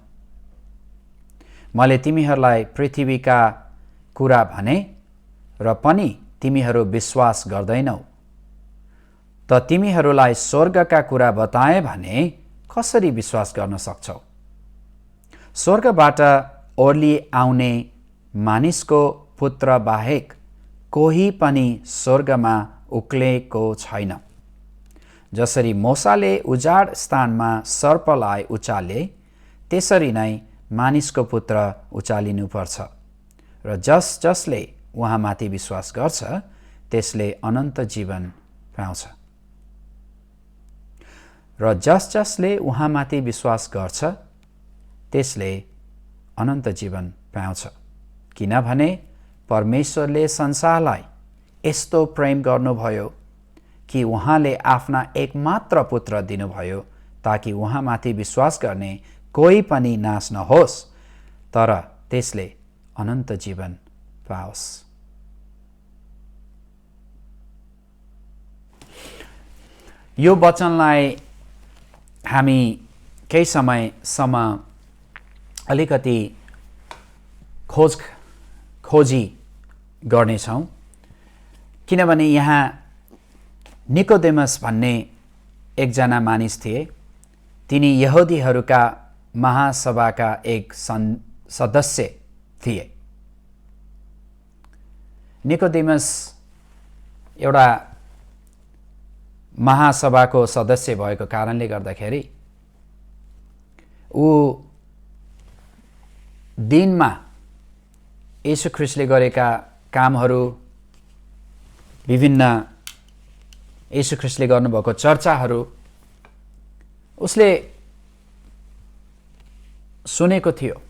मैले तिमीहरूलाई पृथ्वीका कुरा भने र पनि तिमीहरू विश्वास गर्दैनौ, त तिमीहरूलाई स्वर्गका कुरा बताए भने कसरी विश्वास गर्न सक्छौ? स्वर्गबाट ओर्ली आउने मानिसको पुत्र बाहेक कोही पनि स्वर्गमा उक्लेको छैन। जसरी मोसाले उजाड स्थानमा सर्पलाई उचाले, त्यसरी नै मानिसको पुत्र उचालिनुपर्छ र जसले उहाँमाथि विश्वास गर्छ त्यसले अनन्त जीवन पाउँछ। र जसले उहाँमाथि विश्वास गर्छ त्यसले अनन्त जीवन पाउँछ, किनभने परमेश्वरले संसारलाई यस्तो प्रेम गर्नुभयो कि उहाँले आफ्ना एकमात्र पुत्र दिनुभयो, ताकि उहाँमाथि विश्वास गर्ने कोही पनि नाश नहोस्, तर त्यसले अनन्त जीवन पाओस्। यो वचनलाई हामी केही समयसम्म अलिकति खोजी गर्नेछौँ, किनभने यहाँ निकोदेमस भन्ने एकजना मानिस थिए। तिनी यहुदीहरूका महासभाका एक सदस्य थिए। निकोदेमस एउटा महासभाको सदस्य भएको कारणले गर्दाखेरि ऊ दिनमा येशू ख्रीष्टले गरेका कामहरू, विभिन्न येशू ख्रीष्टले गर्नुभएको चर्चाहरू उसले सुनेको थियो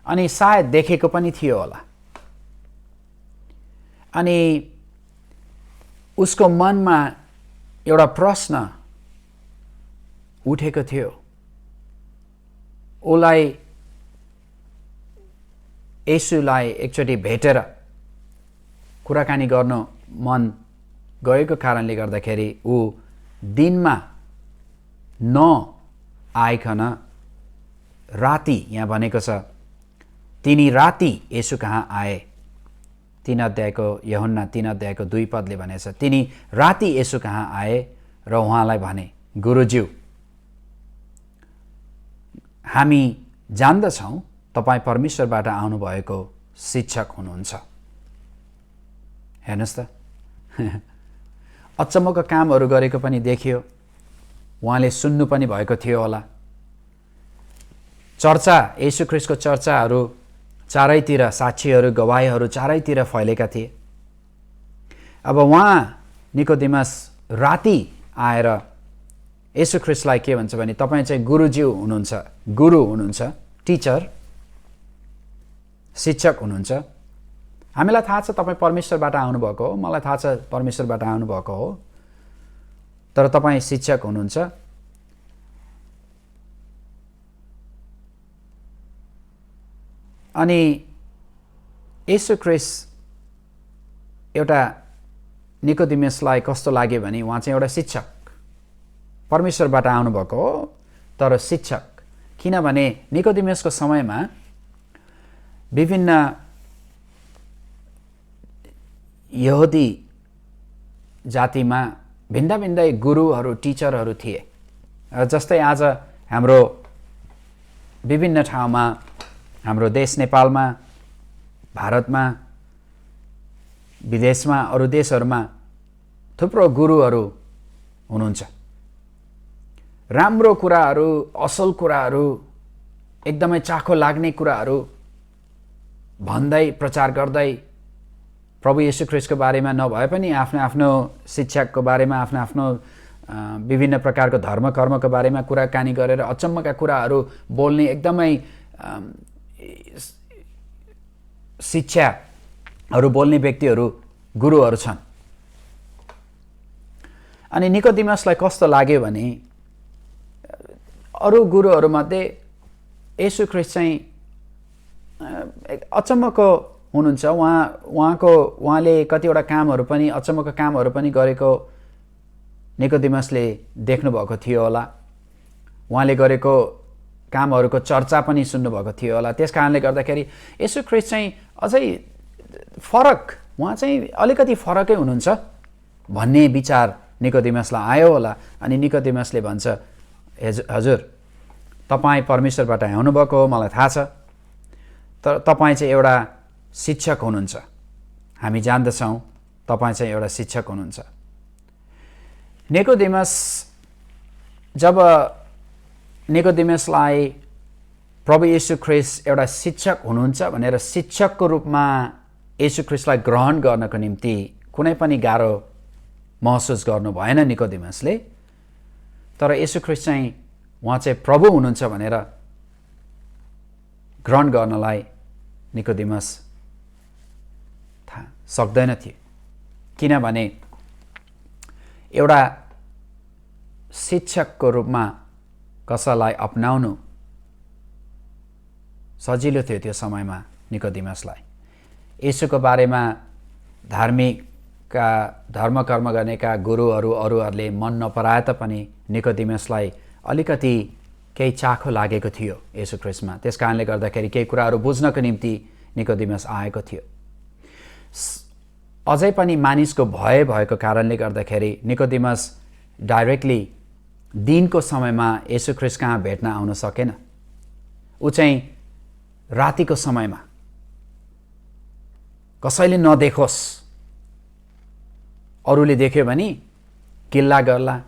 अनि सायद देखेको पनि थियो होला। अनि उसको मनमा एउटा प्रश्न उठेको थियो, उसलाई येशूलाई एकचोटि भेटेर कुराकानी गर्न मन गएको कारणले गर्दाखेरि ऊ दिनमा नआइकन राति, यहाँ भनेको छ तिनी राति येशू कहाँ आए। 3 अध्यायको यूहन्ना 3 अध्यायको 2 पदले भनेछ, तिनी राति येशू कहाँ आए र उहाँलाई भने, गुरुज्यू, हामी जान्दछौँ तपाईँ परमेश्वरबाट आउनुभएको शिक्षक हुनुहुन्छ। हेर्नुहोस् त, अचम्मको कामहरू गरेको पनि देखियो, उहाँले सुन्नु पनि भएको थियो होला। चर्चा, येशू ख्रीष्टको चर्चाहरू चारैतिर, साक्षीहरू, गवाहीहरू चारैतिर फैलेका थिए। अब उहाँ निकोदेमस राति आएर येशू ख्रीष्टलाई के भन्छ भने, तपाईँ चाहिँ गुरुज्यू हुनुहुन्छ, गुरु हुनुहुन्छ, टिचर, शिक्षक हुनुहुन्छ। हामीलाई थाहा छ तपाईँ परमेश्वरबाट आउनुभएको हो, मलाई थाहा छ परमेश्वरबाट आउनुभएको हो, तर तपाईँ शिक्षक हुनुहुन्छ। अनि येशू ख्रीष्ट एउटा निकोदेमसलाई कस्तो लाग्यो भने उहाँ चाहिँ एउटा शिक्षक, परमेश्वरबाट आउनुभएको हो तर शिक्षक। किनभने निकोदेमसको समयमा विभिन्न यहुदी जातिमा भिन्दा भिन्दै गुरुहरू, टिचरहरू थिए। जस्तै आज हाम्रो विभिन्न ठाउँमा, हाम्रो देश नेपालमा, भारतमा, विदेशमा, अरू देशहरूमा थुप्रो गुरुहरू हुनुहुन्छ। राम्रो कुराहरू, असल कुराहरू, एकदमै चाखो लाग्ने कुराहरू भन्दै, प्रचार गर्दै, प्रभु येशू ख्रीष्टको बारेमा नभए पनि आफ्नो आफ्नो शिक्षाको बारेमा, आफ्नो आफ्नो विभिन्न प्रकारको धर्म कर्मको बारेमा कुराकानी गरेर अचम्मका कुराहरू बोल्ने एकदमै शिक्षाहरू बोल्ने व्यक्तिहरू, गुरुहरू छन्। अनि निकोदेमसलाई कस्तो लाग्यो भने अरू गुरुहरूमध्ये येशू ख्रीष्ट चाहिँ अचम्मको हुनुहुन्छ। उहाँले कतिवटा कामहरू पनि, अचम्मको कामहरू पनि गरेको निकोदेमसले देख्नुभएको थियो होला। उहाँले गरेको कामहरूको चर्चा पनि सुन्नुभएको थियो होला। त्यस कारणले गर्दाखेरि येशू ख्रीष्ट चाहिँ अझै फरक, उहाँ चाहिँ अलिकति फरकै हुनुहुन्छ भन्ने विचार निकोदेमसलाई आयो होला। अनि निकोदेमसले भन्छ, हजुर, तपाईँ परमेश्वरबाट आउनुभएको हो, मलाई थाहा छ, तर तपाईँ चाहिँ एउटा शिक्षक हुनुहुन्छ, हामी जान्दछौँ तपाईँ चाहिँ एउटा शिक्षक हुनुहुन्छ। जब निकोदेमसलाई प्रभु येशू ख्रीष्ट एउटा शिक्षक हुनुहुन्छ भनेर शिक्षकको रूपमा येशू ख्रीष्टलाई ग्रहण गर्नको निम्ति कुनै पनि गाह्रो महसुस गर्नु भएन निकोदेमसले। तर येशू ख्रीष्ट चाहिँ उहाँ चाहिँ प्रभु हुनुहुन्छ भनेर ग्रहण गर्नलाई निकोदेमस सक्दैन थियो। किनभने एउटा शिक्षकको रूपमा कसैलाई अपनाउनु सजिलो थियो त्यो समयमा निकोदेमसलाई। येशूको बारेमा धार्मिकका, धर्म कर्म गर्नेका गुरुहरू, अरूहरूले मन नपराए तापनि निकोदेमसलाई अलिकति केही चाखो लागेको थियो येशू ख्रीष्टमा। त्यस कारणले गर्दाखेरि केही कुराहरू बुझ्नको निम्ति निकोदेमस आएको थियो। अझै पनि मानिसको भय भएको कारणले गर्दाखेरि निकोदेमस डाइरेक्टली दिनको समयमा येशू ख्रीष्ट कहाँ भेट्न आउन सकेन। ऊ चाहिँ रातिको समयमा कसैले नदेखोस्, अरूले देख्यो भने किल्ला गर्ला,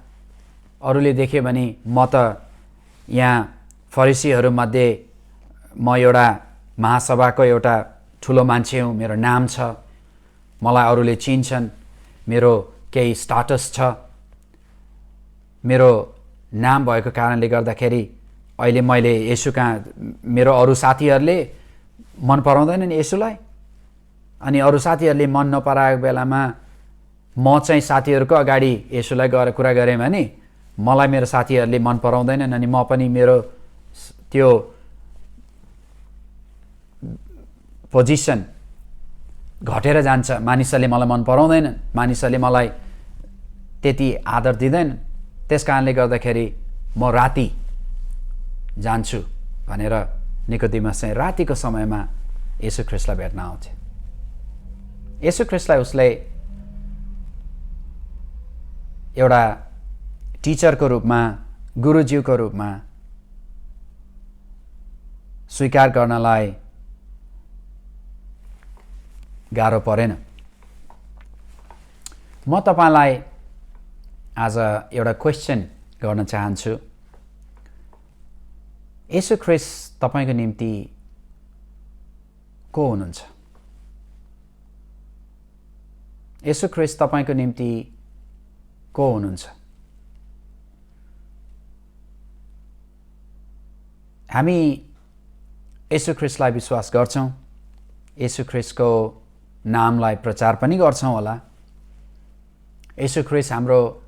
अरूले देख्यो भने म त यहाँ फरिसीहरूमध्ये म एउटा महासभाको एउटा ठुलो मान्छे हुँ, मेरो नाम छ, मलाई अरूले चिन्छन्, मेरो केही स्टाटस छ, मेरो नाम भएको कारणले गर्दाखेरि अहिले मैले येशू कहाँ, मेरो अरू साथीहरूले मन पराउँदैनन् येशूलाई, अनि अरू साथीहरूले मन नपराएको बेलामा म चाहिँ साथीहरूको अगाडि येशूलाई गएर कुरा गरेँ भने मलाई मेरो साथीहरूले मन पराउँदैनन्, अनि म पनि मेरो त्यो पोजिसन घटेर जान्छ। मानिसहरूले मलाई मन पराउँदैनन्, मानिसहरूले मलाई त्यति आदर दिँदैनन्, त्यस कारणले गर्दाखेरि म राति जान्छु भनेर निकोदेमस चाहिँ रातिको समयमा येशू ख्रीष्टलाई भेट्न आउँथ्यो। येशू ख्रीष्टलाई उसले एउटा टिचरको रूपमा, गुरुज्यूको रूपमा स्वीकार गर्नलाई गाह्रो परेन। म तपाईलाई आज एउटा क्वेसन गर्न चाहन्छु। येशू ख्रीष्ट तपाईको निम्ति को हुनुहुन्छ? येशू ख्रीष्ट तपाईको निम्ति को हुनुहुन्छ? हामी येशू ख्रीष्टलाई विश्वास गर्छौं, येशू ख्रीष्टको नामलाई प्रचार पनि गर्छौं होला। येशू ख्रीष्ट हाम्रो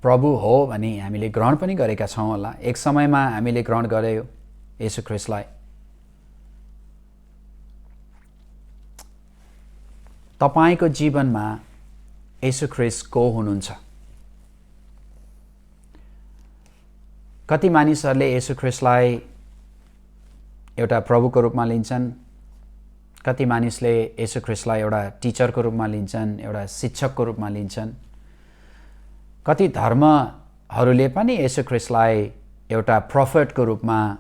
प्रभु हो भनी हामीले ग्रहण पनि गरेका छौं होला। एक समयमा हामीले ग्रहण गर्यौं येशू ख्रीष्टलाई। तपाईको जीवनमा येशू ख्रीष्ट को हुनुहुन्छ? कति मानिसहरूले येशू ख्रीष्टलाई एउटा प्रभुको रूपमा लिन्छन्, कति मानिसले येशू ख्रीष्टलाई एउटा टिचरको रूपमा लिन्छन्, एउटा शिक्षकको रूपमा लिन्छन्। कति धर्महरूले पनि येशू ख्रीष्टलाई एउटा प्रोफेटको रूपमा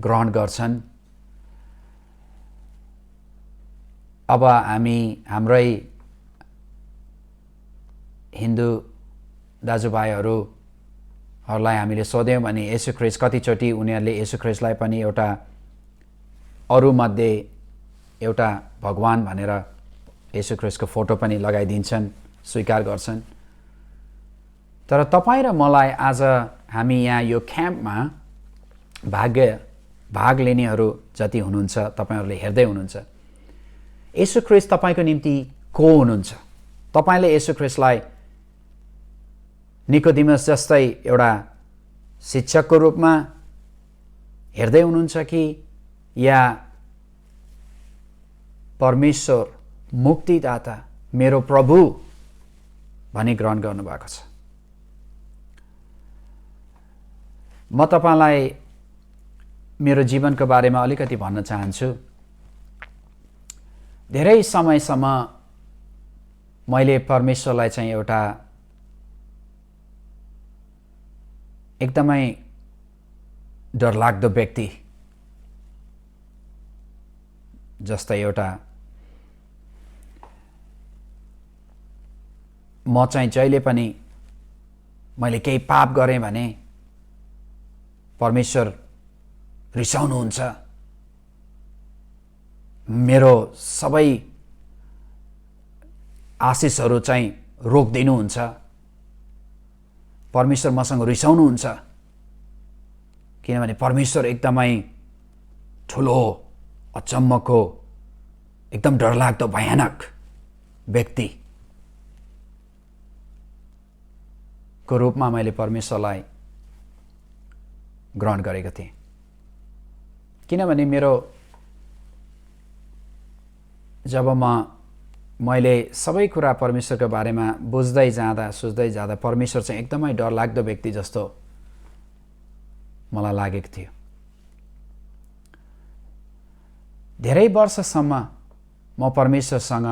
ग्रहण गर्छन्। अब हामी हाम्रै हिन्दू दाजुभाइहरूलाई हामीले सोध्यौं भने येशू ख्रीष्ट कतिचोटि उनीहरूले येशू ख्रीष्टलाई पनि एउटा अरू मध्ये एउटा भगवान भनेर येशू ख्रीष्टको फोटो पनि लगाइदिन्छन्, स्वीकार गर्छन्। तर तपाईं र मलाई आज हामी यहाँ यो क्याम्पमा भाग लिनेहरू जति हुनुहुन्छ, तपाईहरुले हेर्दै हुनुहुन्छ, येशू ख्रीष्ट तपाईको निम्ति को हुनुहुन्छ? तपाईले येशू ख्रीष्टलाई निकोदेमस जस्तै एउटा शिक्षकको रूपमा हेर्दै हुनुहुन्छ कि या परमेश्वर, मुक्तिदाता, मेरो प्रभु भनी ग्रहण गर्नुभएको छ? म तपाईलाई मेरो जीवनको बारेमा अलिकति भन्न चाहन्छु। धेरै समयसम्म मैले परमेश्वरलाई चाहिँ एउटा एकदमै डरलाग्दो व्यक्ति जस्तै एउटा म चाहिँ जहिले पनि मैले केही पाप गरेँ भने परमेश्वर रिसाउनुहुन्छ, मेरो सबै आशिषहरू चाहिँ रोकिदिनुहुन्छ, परमेश्वर मसँग रिसाउनुहुन्छ, किनभने परमेश्वर एकदमै ठुलो, अचम्मको, एकदम डरलाग्दो भयानक व्यक्ति को रूपमा मैले परमेश्वरलाई ग्रहण गरेको थिएँ। किनभने जब मैले सबै कुरा परमेश्वरको बारेमा बुझ्दै जाँदा, सोच्दै जाँदा परमेश्वर चाहिँ एकदमै डरलाग्दो व्यक्ति जस्तो मलाई लागेको थियो। धेरै वर्षसम्म म परमेश्वरसँग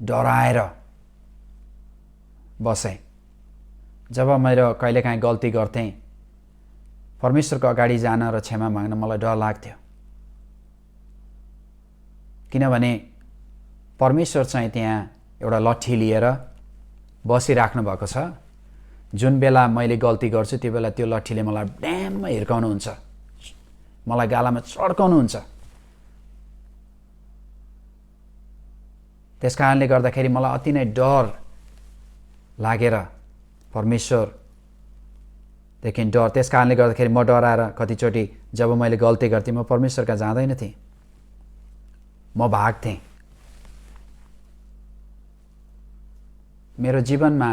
डराएर बसेँ। जब मेरो कहिलेकाहीँ गल्ती गर्थेँ, परमेश्वरको अगाडि जान र क्षमा माग्न मलाई डर लाग्थ्यो, किनभने परमेश्वर चाहिँ त्यहाँ एउटा लट्ठी लिएर बसिराख्नु भएको छ। जुन बेला मैले गल्ती गर्छु त्यो बेला त्यो लट्ठीले मलाई ड्याममा हिर्काउनुहुन्छ, मलाई गालामा चड्काउनुहुन्छ। त्यस कारणले गर्दाखेरि मलाई अति नै डर लागेर परमेश्वरदेखि डर, त्यस कारणले गर्दाखेरि म डराएर कतिचोटि जब मैले गल्ती गर्थेँ म परमेश्वरका जाँदैन थिएँ, म भाग्थेँ। मेरो जीवनमा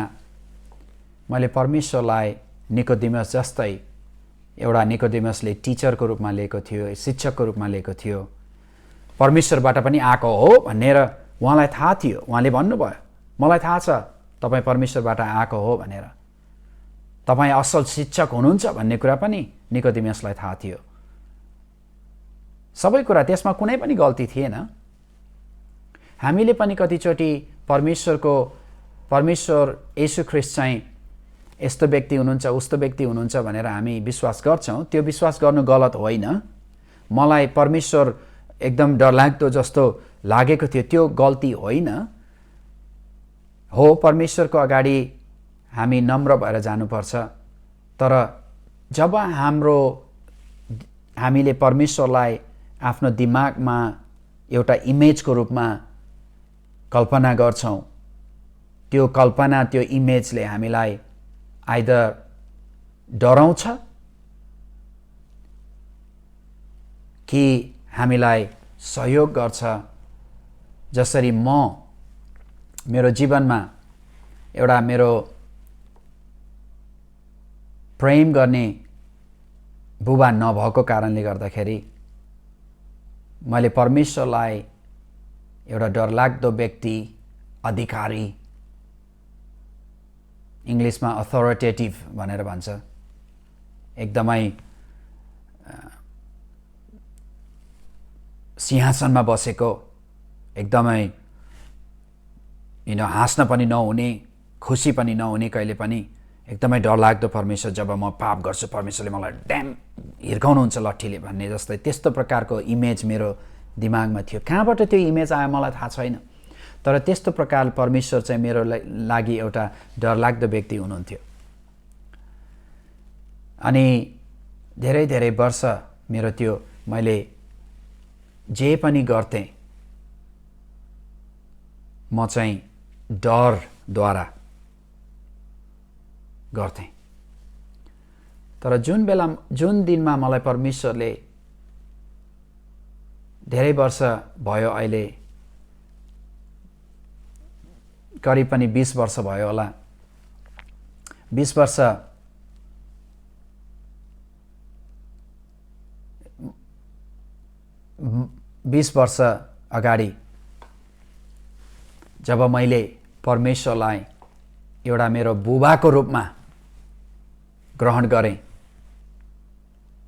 मैले परमेश्वरलाई निकोदेमस जस्तै, एउटा निकोदेमसले टिचरको रूपमा लिएको थियो, शिक्षकको रूपमा लिएको थियो, परमेश्वरबाट पनि आएको हो भनेर उहाँलाई थाहा थियो। उहाँले भन्नुभयो, मलाई थाहा छ तपाईँ परमेश्वरबाट आएको हो भनेर, तपाईँ असल शिक्षक हुनुहुन्छ भन्ने कुरा पनि निकोदेमसलाई थाहा थियो। सबै कुरा, त्यसमा कुनै पनि गल्ती थिएन। हामीले पनि कतिचोटि परमेश्वर येशू ख्रीष्ट चाहिँ यस्तो व्यक्ति हुनुहुन्छ, उस्तो व्यक्ति हुनुहुन्छ भनेर हामी विश्वास गर्छौँ। त्यो विश्वास गर्नु गलत होइन। मलाई परमेश्वर एकदम डरलाग्दो जस्तो लागेको थियो, त्यो गल्ती होइन हो। परमेश्वरको अगाडि हामी नम्र भएर जानुपर्छ। तर जब हामीले परमेश्वरलाई आफ्नो दिमागमा एउटा इमेजको रूपमा कल्पना गर्छौँ, त्यो कल्पना, त्यो इमेजले हामीलाई आइदर डराउँछ कि हामीलाई सहयोग गर्छ। जसरी मेरो जीवनमा एउटा मेरो प्रेम गर्ने बुबा नभएको कारणले गर्दाखेरि मैले परमेश्वरलाई एउटा डरलाग्दो व्यक्ति, अधिकारी, इङ्ग्लिसमा अथोरिटेटिभ भनेर भन्छ, एकदमै सिंहासनमा बसेको, एकदमै हाँस्न पनि नहुने, खुसी पनि नहुने, कहिले पनि एकदमै डरलाग्दो परमेश्वर, जब म पाप गर्छु परमेश्वरले मलाई ड्याम हिर्काउनुहुन्छ लट्ठीले भन्ने जस्तै, त्यस्तो प्रकारको इमेज मेरो दिमागमा थियो। कहाँबाट त्यो इमेज आयो मलाई थाहा छैन, तर त्यस्तो प्रकार परमेश्वर चाहिँ मेरो लागि एउटा डरलाग्दो व्यक्ति हुनुहुन्थ्यो। अनि धेरै धेरै वर्ष मेरो त्यो मैले जे पनि गर्थेँ म चाहिँ डरद्वारा गर्थेँ। तर जुन दिनमा मलाई परमेश्वरले, धेरै वर्ष भयो अहिले, करिब पनि 20 वर्ष भयो होला, 20 वर्ष अगाडि जब मैले परमेश्वरलाई एउटा मेरो बुबाको रूपमा ग्रहण गरेँ,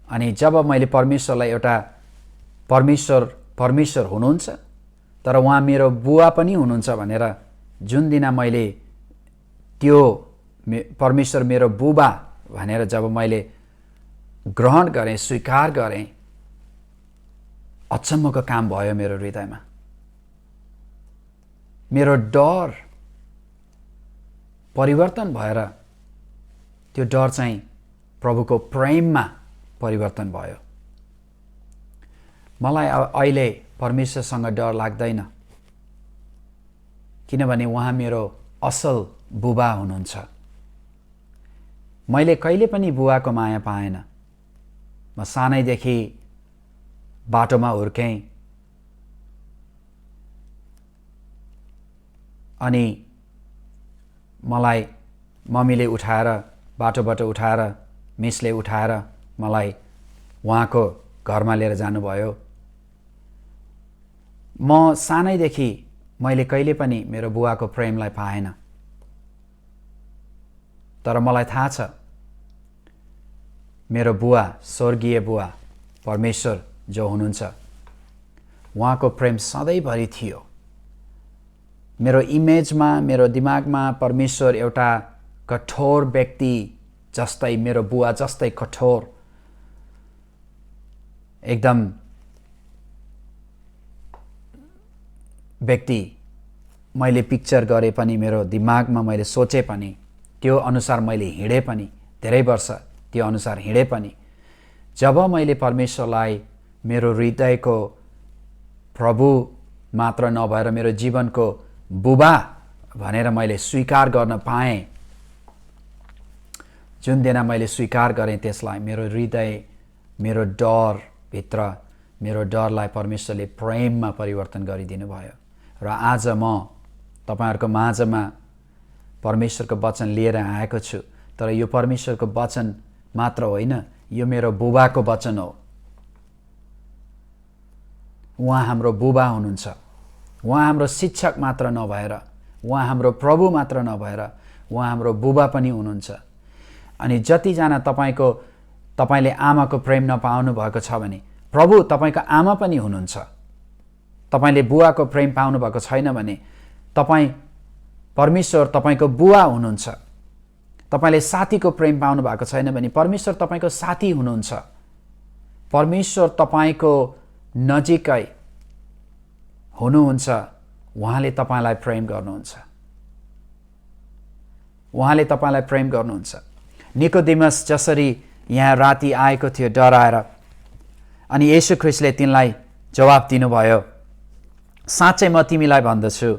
अनि जब मैले परमेश्वरलाई एउटा परमेश्वर हुनुहुन्छ तर उहाँ मेरो बुवा पनि हुनुहुन्छ भनेर जुन दिन मैले त्यो परमेश्वर मेरो बुबा भनेर जब मैले ग्रहण गरेँ, स्वीकार गरेँ, अचम्मको काम भयो मेरो हृदयमा। मेरो डर परिवर्तन भएर त्यो डर चाहिँ प्रभुको प्रेममा परिवर्तन भयो। मलाई अहिले परमेश्वरसँग डर लाग्दैन, किनभने उहाँ मेरो असल बुबा हुनुहुन्छ। मैले कहिले पनि बुवाको माया पाएन। म सानैदेखि बाटोमा हुर्केँ, अनि मलाई मम्मीले उठाएर, बाटोबाट उठाएर, मिसले उठाएर मलाई उहाँको घरमा लिएर जानुभयो। म सानैदेखि मैले कहिले पनि मेरो बुवाको प्रेमलाई पाएन। तर मलाई थाहा छ मेरो बुवा, स्वर्गीय बुवा परमेश्वर जो हुनुहुन्छ, उहाँको प्रेम सधैँभरि थियो। मेरो इमेजमा, मेरो दिमागमा परमेश्वर एउटा कठोर व्यक्ति जस्तै, मेरो बुवा जस्तै कठोर, एकदम व्यक्ति मैले पिक्चर गरे पनि, मेरो दिमागमा मैले सोचे पनि, त्यो अनुसार मैले हिँडे पनि, धेरै वर्ष त्यो अनुसार हिँडे पनि, जब मैले परमेश्वरलाई मेरो हृदयको प्रभु मात्र नभएर मेरो जीवनको बुबा भनेर मैले स्वीकार गर्न पाएँ, जुन दिन मैले स्वीकार गरेँ त्यसलाई मेरो हृदय, मेरो डरभित्र मेरो डरलाई परमेश्वरले प्रेममा परिवर्तन गरिदिनु भयो। र आज म तपाईहरुको माझमा परमेश्वरको वचन लिएर आएको छु। तर यो परमेश्वरको वचन मात्र होइन, यो मेरो बुबाको वचन हो। उहाँ हाम्रो बुबा हुनुहुन्छ। उहाँ हाम्रो शिक्षक मात्र नभएर, उहाँ हाम्रो प्रभु मात्र नभएर, उहाँ हाम्रो बुबा पनि हुनुहुन्छ। अनि जतिजना तपाईले आमाको प्रेम नपाउनु भएको छ भने प्रभु तपाईको आमा पनि हुनुहुन्छ। तपाईले बुवाको प्रेम पाउनु भएको छैन भने तपाई परमेश्वर तपाईको बुवा हुनुहुन्छ। तपाईले साथीको प्रेम पाउनु भएको छैन भने परमेश्वर तपाईको साथी हुनुहुन्छ। परमेश्वर तपाईको नजिकै हुनुहुन्छ। उहाँले तपाईलाई प्रेम गर्नुहुन्छ। उहाँले तपाईलाई प्रेम गर्नुहुन्छ। निकोदेमस जसरी यहाँ राति आएको थियो डराएर, अनि येशू ख्रीष्टले तिनलाई जवाब दिनुभयो, साँच्चै म तिमीलाई भन्दछु,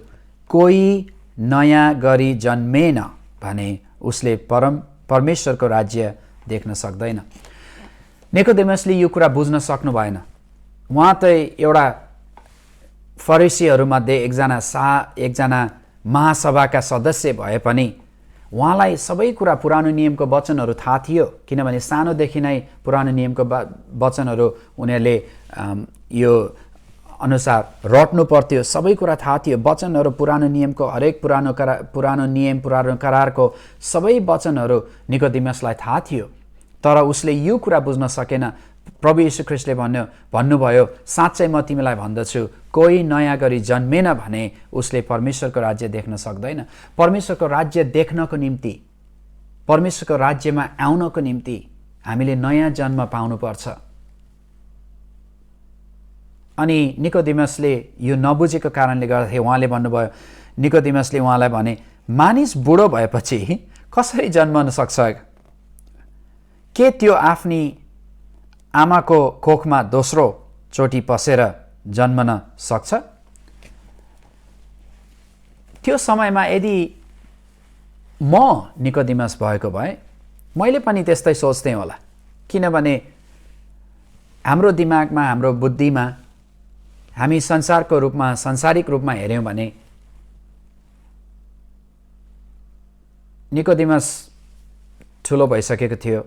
कोही नयाँ गरी जन्मेन भने उसले परमेश्वरको राज्य देख्न सक्दैन। निकोदेमसले यो कुरा बुझ्न सक्नु भएन। उहाँ त एउटा फरिसीहरूमध्ये एकजना महासभाका सदस्य भए पनि उहाँलाई सबै कुरा पुरानो नियमको वचनहरू थाहा थियो, किनभने सानोदेखि नै पुरानो नियमको वचनहरू उनीहरूले यो अनुसार रट्नु पर्थ्यो। सबै कुरा थाहा थियो। वचनहरू पुरानो नियमको हरेक पुरानो नियम पुरानो करारको सबै वचनहरू निकोदेमसलाई थाहा थियो। तर उसले यो कुरा बुझ्न सकेन। प्रभु येशू ख्रीष्टले भन्नुभयो, साँच्चै म तिमीलाई भन्दछु, कोही नयाँ गरी जन्मेन भने उसले परमेश्वरको राज्य देख्न सक्दैन। परमेश्वरको राज्य देख्नको निम्ति, परमेश्वरको राज्यमा आउनको निम्ति हामीले नयाँ जन्म पाउनुपर्छ। अनि निकोदेमसले यो नबुझेको कारणले गर्दाखेरि उहाँले भन्नुभयो, निकोदेमसले उहाँलाई भने, मानिस बुढो भएपछि कसरी जन्मन सक्छ? के त्यो आफ्नी आमाको कोखमा दोस्रो चोटि पसेर जन्मन सक्छ? त्यो समयमा यदि म निकोदेमस भएको भए मैले पनि त्यस्तै सोच्थेँ होला। किनभने हाम्रो दिमागमा, हाम्रो बुद्धिमा हामी सांसारिक रूपमा हेर्यौं भने निकोदेमस ठुलो भइसकेको थियो।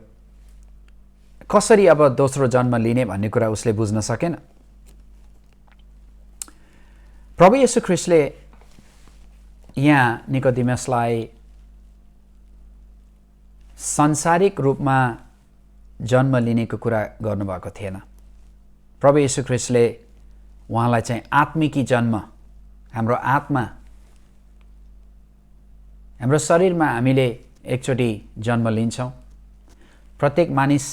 कसरी अब दोस्रो जन्म लिने भन्ने कुरा उसले बुझ्न सकेन। प्रभु येशू ख्रीष्टले यहाँ निकोदेमसलाई सांसारिक रूपमा जन्म लिनेको कुरा गर्नुभएको थिएन। प्रभु येशू ख्रीष्टले उहाँलाई चाहिँ आत्मिकी जन्म, हाम्रो आत्मा, हाम्रो शरीरमा हामीले एकचोटि जन्म लिन्छौँ। प्रत्येक मानिस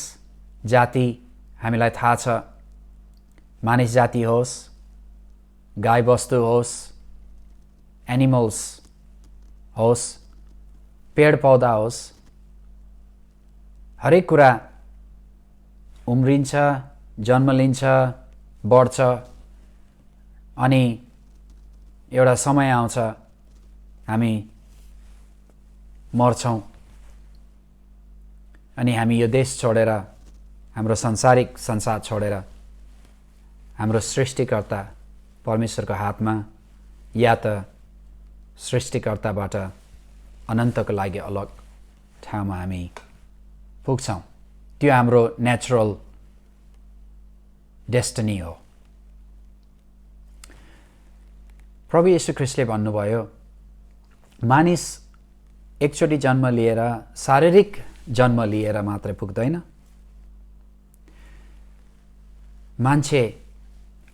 जाति हामीलाई थाहा छ, मानिस जाति होस्, गाई बस्तु होस्, एनिमल्स होस्, पेड पौधा होस्, हरेक कुरा उम्रिन्छ, जन्म लिन्छ, बढ्छ, अनि एउटा समय आउँछ हामी मर्छौं। अनि हामी यो देश छोडेर, हाम्रो सांसारिक संसार छोडेर हाम्रो सृष्टिकर्ता परमेश्वरको हातमा या त सृष्टिकर्ताबाट अनन्तको लागि अलग ठाउँमा हामी पुग्छौं। त्यो हाम्रो नेचुरल डेस्टिनी हो। प्रभु येशू ख्रीष्टले भन्नुभयो, मानिस एकचोटि जन्म लिएर, शारीरिक जन्म लिएर मात्र पुग्दैन। मान्छे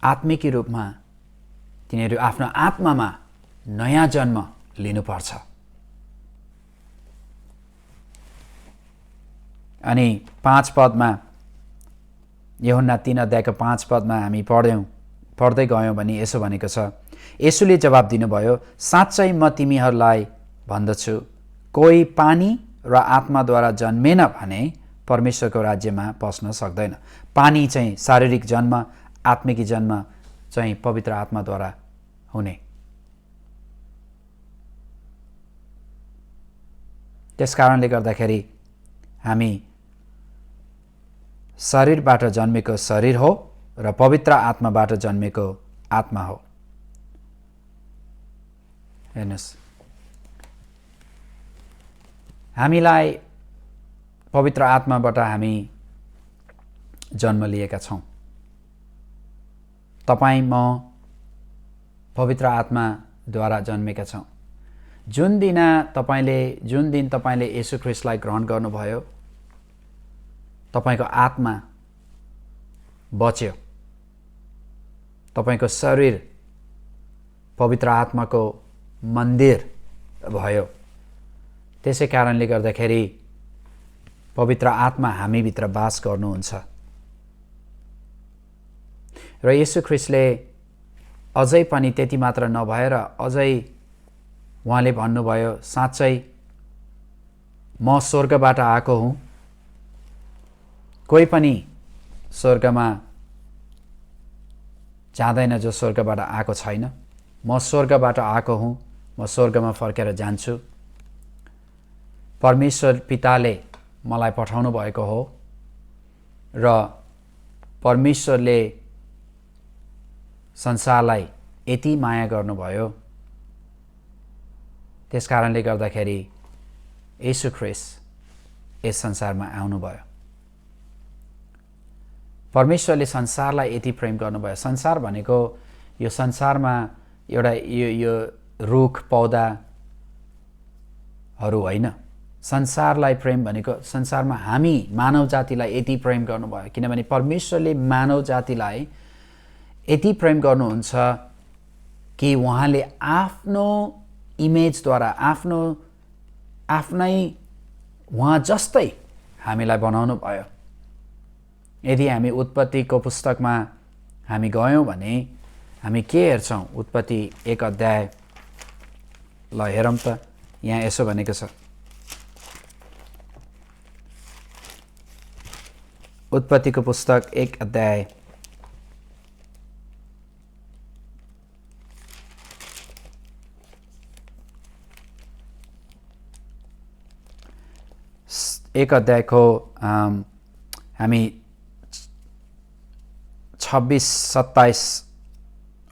आत्मिकी रूपमा तिनीहरू आफ्नो आत्मामा नयाँ जन्म लिनुपर्छ। अनि 5 पदमा, यूहन्ना 3 अध्यायको 5 पदमा हामी पढ्दै गयौं भने यसो भनेको छ, येशूले जवाब दिनुभयो, साँच्चै म तिमीहरूलाई भन्दछु, कोही पानी र आत्माद्वारा जन्मेन भने परमेश्वरको राज्यमा पस्न सक्दैन। पानी चाहिँ शारीरिक जन्म, आत्मिकी जन्म चाहिँ पवित्र आत्माद्वारा हुने। त्यसकारणले गर्दाखेरि हामी शरीरबाट जन्मेको शरीर हो र पवित्र आत्माबाट जन्मेको आत्मा हो। हेर्नुहोस्, हामीलाई पवित्र आत्माबाट हामी जन्म लिएका छौँ। तपाईँ म पवित्र आत्माद्वारा जन्मेका छौँ। जुन दिन तपाईँले येशू ख्रीष्टलाई ग्रहण गर्नुभयो, तपाईँको आत्मा बच्यो, तपाईँको शरीर पवित्र आत्माको मन्दिर भयो। त्यसै कारणले गर्दाखेरि पवित्र आत्मा हामीभित्र वास गर्नुहुन्छ र येशू ख्रीष्टले अझै पनि त्यति मात्र नभएर अझै उहाँले भन्नुभयो, साँच्चै म स्वर्गबाट आएको हुँ, कोही पनि स्वर्गमा जाँदैन जो स्वर्गबाट आएको छैन। म स्वर्गबाट आएको हुँ, म स्वर्गमा फर्केर जान्छु। परमेश्वर पिताले मलाई पठाउनु भएको हो र परमेश्वरले संसारलाई यति माया गर्नुभयो, त्यसकारणले गर्दाखेरि येशू ख्रीष्ट यस संसारमा आउनुभयो। परमेश्वरले संसारलाई यति प्रेम गर्नुभयो। संसार भनेको यो संसारमा एउटा यो रुख पौधाहरू होइन। संसारलाई प्रेम भनेको संसारमा हामी मानव जातिलाई यति प्रेम गर्नुभयो, किनभने परमेश्वरले मानव जातिलाई यति प्रेम गर्नुहुन्छ कि उहाँले आफ्नो इमेजद्वारा आफ्नै उहाँ जस्तै हामीलाई बनाउनु भयो। यदि हामी उत्पत्तिको पुस्तकमा हामी गयौँ भने हामी के हेर्छौँ? उत्पत्ति 1 अध्याय ल हेरौँ त। यहाँ यसो भनेको छ, उत्पत्तिको पुस्तक 1 अध्याय 1 अध्यायको हामी 26, 27,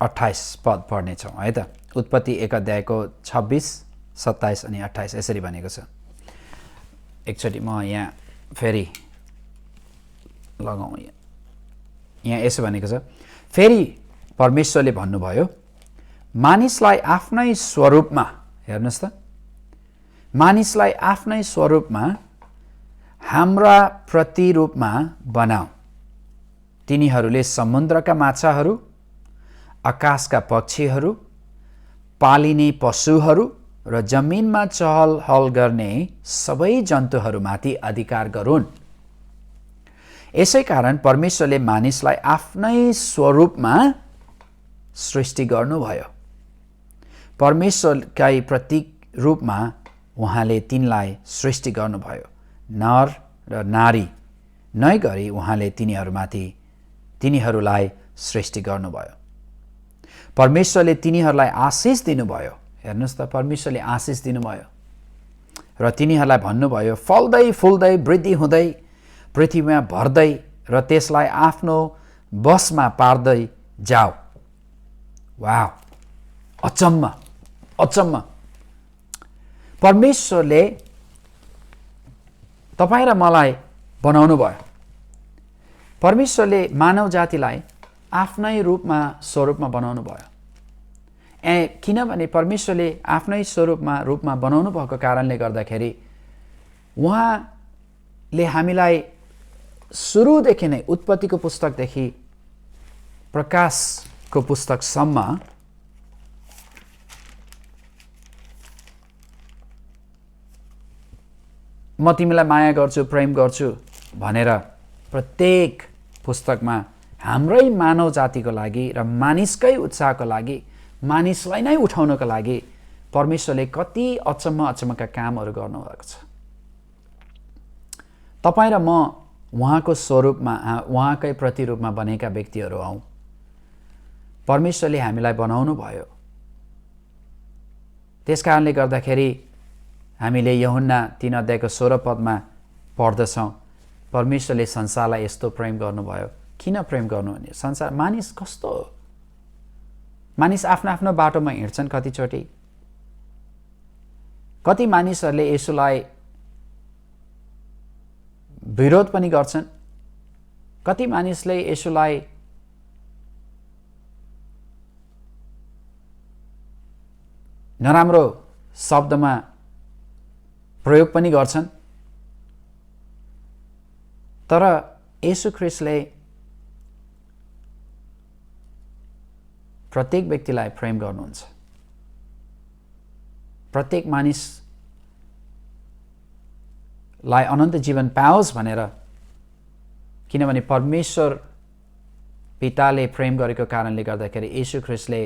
28 पद पढ्नेछौँ है त। उत्पत्ति 1 अध्यायको 26, 27 अनि 28 यसरी भनेको छ। एकचोटि म यहाँ फेरि लगाउँ। यहाँ यसो भनेको छ, फेरि परमेश्वरले भन्नुभयो, मानिसलाई आफ्नै स्वरूपमा, हेर्नुहोस् त, मानिसलाई आफ्नै स्वरूपमा हाम्रा प्रतिरूपमा बनाऊ। तिनीहरूले समुद्रका माछाहरू, आकाशका पक्षीहरू, पालिने पशुहरू र जमिनमा चहलहल गर्ने सबै जन्तुहरूमाथि अधिकार गरून्। यसै कारण परमेश्वरले मानिसलाई आफ्नै स्वरूपमा सृष्टि गर्नुभयो। परमेश्वरकै प्रतीक रूपमा उहाँले तिनलाई सृष्टि गर्नुभयो। नर र नारी नै गरी उहाँले तिनीहरूलाई सृष्टि गर्नुभयो। परमेश्वरले तिनीहरूलाई आशिष दिनुभयो। हेर्नुहोस् त, परमेश्वरले आशिष दिनुभयो र तिनीहरूलाई भन्नुभयो, फल्दै फुल्दै वृद्धि हुँदै पृथ्वीमा भर्दै र त्यसलाई आफ्नो बसमा पार्दै जाऊ। वाव, अचम्म अचम्म। परमेश्वरले तपाईँ र मलाई बनाउनु भयो। परमेश्वरले मानव जातिलाई आफ्नै रूपमा स्वरूपमा बनाउनु भयो। किनभने परमेश्वरले आफ्नै रूपमा बनाउनु भएको कारणले गर्दाखेरि उहाँले हामीलाई सुरुदेखि नै, उत्पत्तिको पुस्तकदेखि प्रकाशको पुस्तकसम्म म तिमीलाई माया गर्छु, प्रेम गर्छु भनेर प्रत्येक पुस्तकमा हाम्रै मानव जातिको लागि र मानिसकै उत्साहको लागि, मानिसलाई नै उठाउनको लागि परमेश्वरले कति अचम्मका कामहरू गर्नुभएको छ। तपाईँ र म उहाँको स्वरूपमा, उहाँकै प्रतिरूपमा बनेका व्यक्तिहरू हौँ। परमेश्वरले हामीलाई बनाउनु भयो। त्यसकारणले गर्दाखेरि हामीले यूहन्ना 3 अध्यायको 16 पदमा पढ्दछौँ, परमेश्वरले संसारलाई यस्तो प्रेम गर्नुभयो। किन प्रेम गर्नु भने संसार मानिस कस्तो हो, मानिस आफ्नो आफ्नो बाटोमा हिँड्छन्। कतिचोटि कति मानिसहरूले येशूलाई विरोध पनि गर्छन्, कति मानिसले येशूलाई नराम्रो शब्दमा प्रयोग पनि गर्छन्। तर येशू ख्रीष्टले प्रत्येक व्यक्तिलाई प्रेम गर्नुहुन्छ, प्रत्येक मानिसलाई अनन्त जीवन पाओस् भनेर। किनभने परमेश्वर पिताले प्रेम गरेको कारणले गर्दाखेरि येशू ख्रीष्टले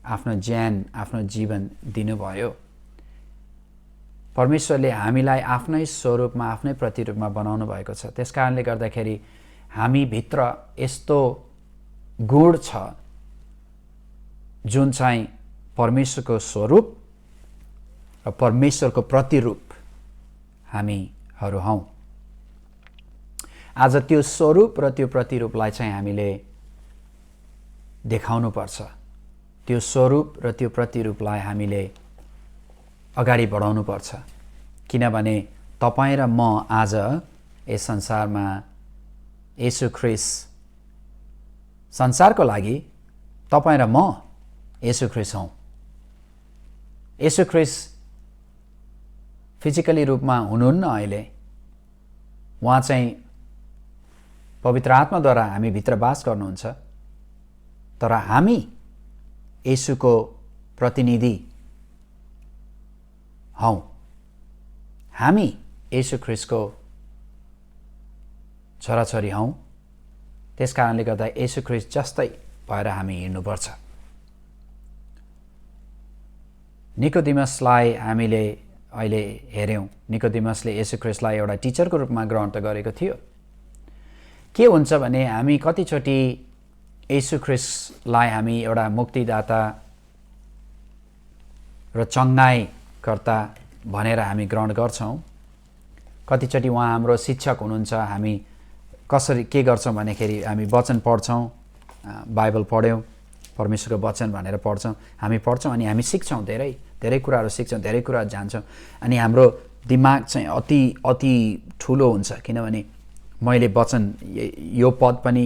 आफ्नो ज्यान, आफ्नो जीवन दिनुभयो। परमेश्वरले हामीलाई आफ्नै स्वरूपमा, आफ्नै प्रतिरूपमा बनाउनु भएको छ। त्यस कारणले गर्दाखेरि हामी भित्र यस्तो गुण छ जुन चाहिँ परमेश्वरको स्वरूप र परमेश्वरको प्रतिरूप हामीहरू हौं। आज त्यो स्वरूप र त्यो प्रतिरूपलाई चाहिँ हामीले देखाउनु पर्छ। त्यो स्वरूप र त्यो प्रतिरूपलाई हामीले अगाडि बढाउनु पर्छ। किनभने तपाईं र म आज यस संसारमा येशू ख्रीष्ट, संसारको लागि तपाईं र म येशू ख्रीष्ट हौं। येशू ख्रीष्ट फिजिकली रूपमा हुनुहुन्न अहिले, उहाँ चाहिँ पवित्र आत्माद्वारा हामी भित्र वास गर्नुहुन्छ। तर हामी येशूको प्रतिनिधि हौं, हामी येशू ख्रीष्टको छोराछोरी हौं। त्यस कारणले गर्दा येशू ख्रीष्ट जस्तै भएर हामी हिँड्नुपर्छ। निकोदेमसलाई हामीले अहिले हेर्यौं। निकोदेमसले येशू ख्रीष्टलाई एउटा टिचरको रूपमा ग्रहण त गरेको थियो। के हुन्छ भने हामी कतिचोटि येशू ख्रीष्टलाई हामी एउटा मुक्तिदाता र चङ्गाईकर्ता भनेर हामी ग्रहण गर्छौं। कतिचोटि उहाँ हाम्रो शिक्षक हुनुहुन्छ। हामी कसरी के गर्छौं भनेखेरि हामी वचन पढ्छौं, बाइबल पढ्यौं, परमेश्वरको वचन भनेर पढ्छौं, हामी पढ्छौं अनि हामी सिक्छौं, धेरै धेरै कुराहरू सिक्छौं, धेरै कुराहरू जान्छौं। अनि हाम्रो दिमाग चाहिँ अति अति ठुलो हुन्छ। किनभने मैले वचन यो पद पनि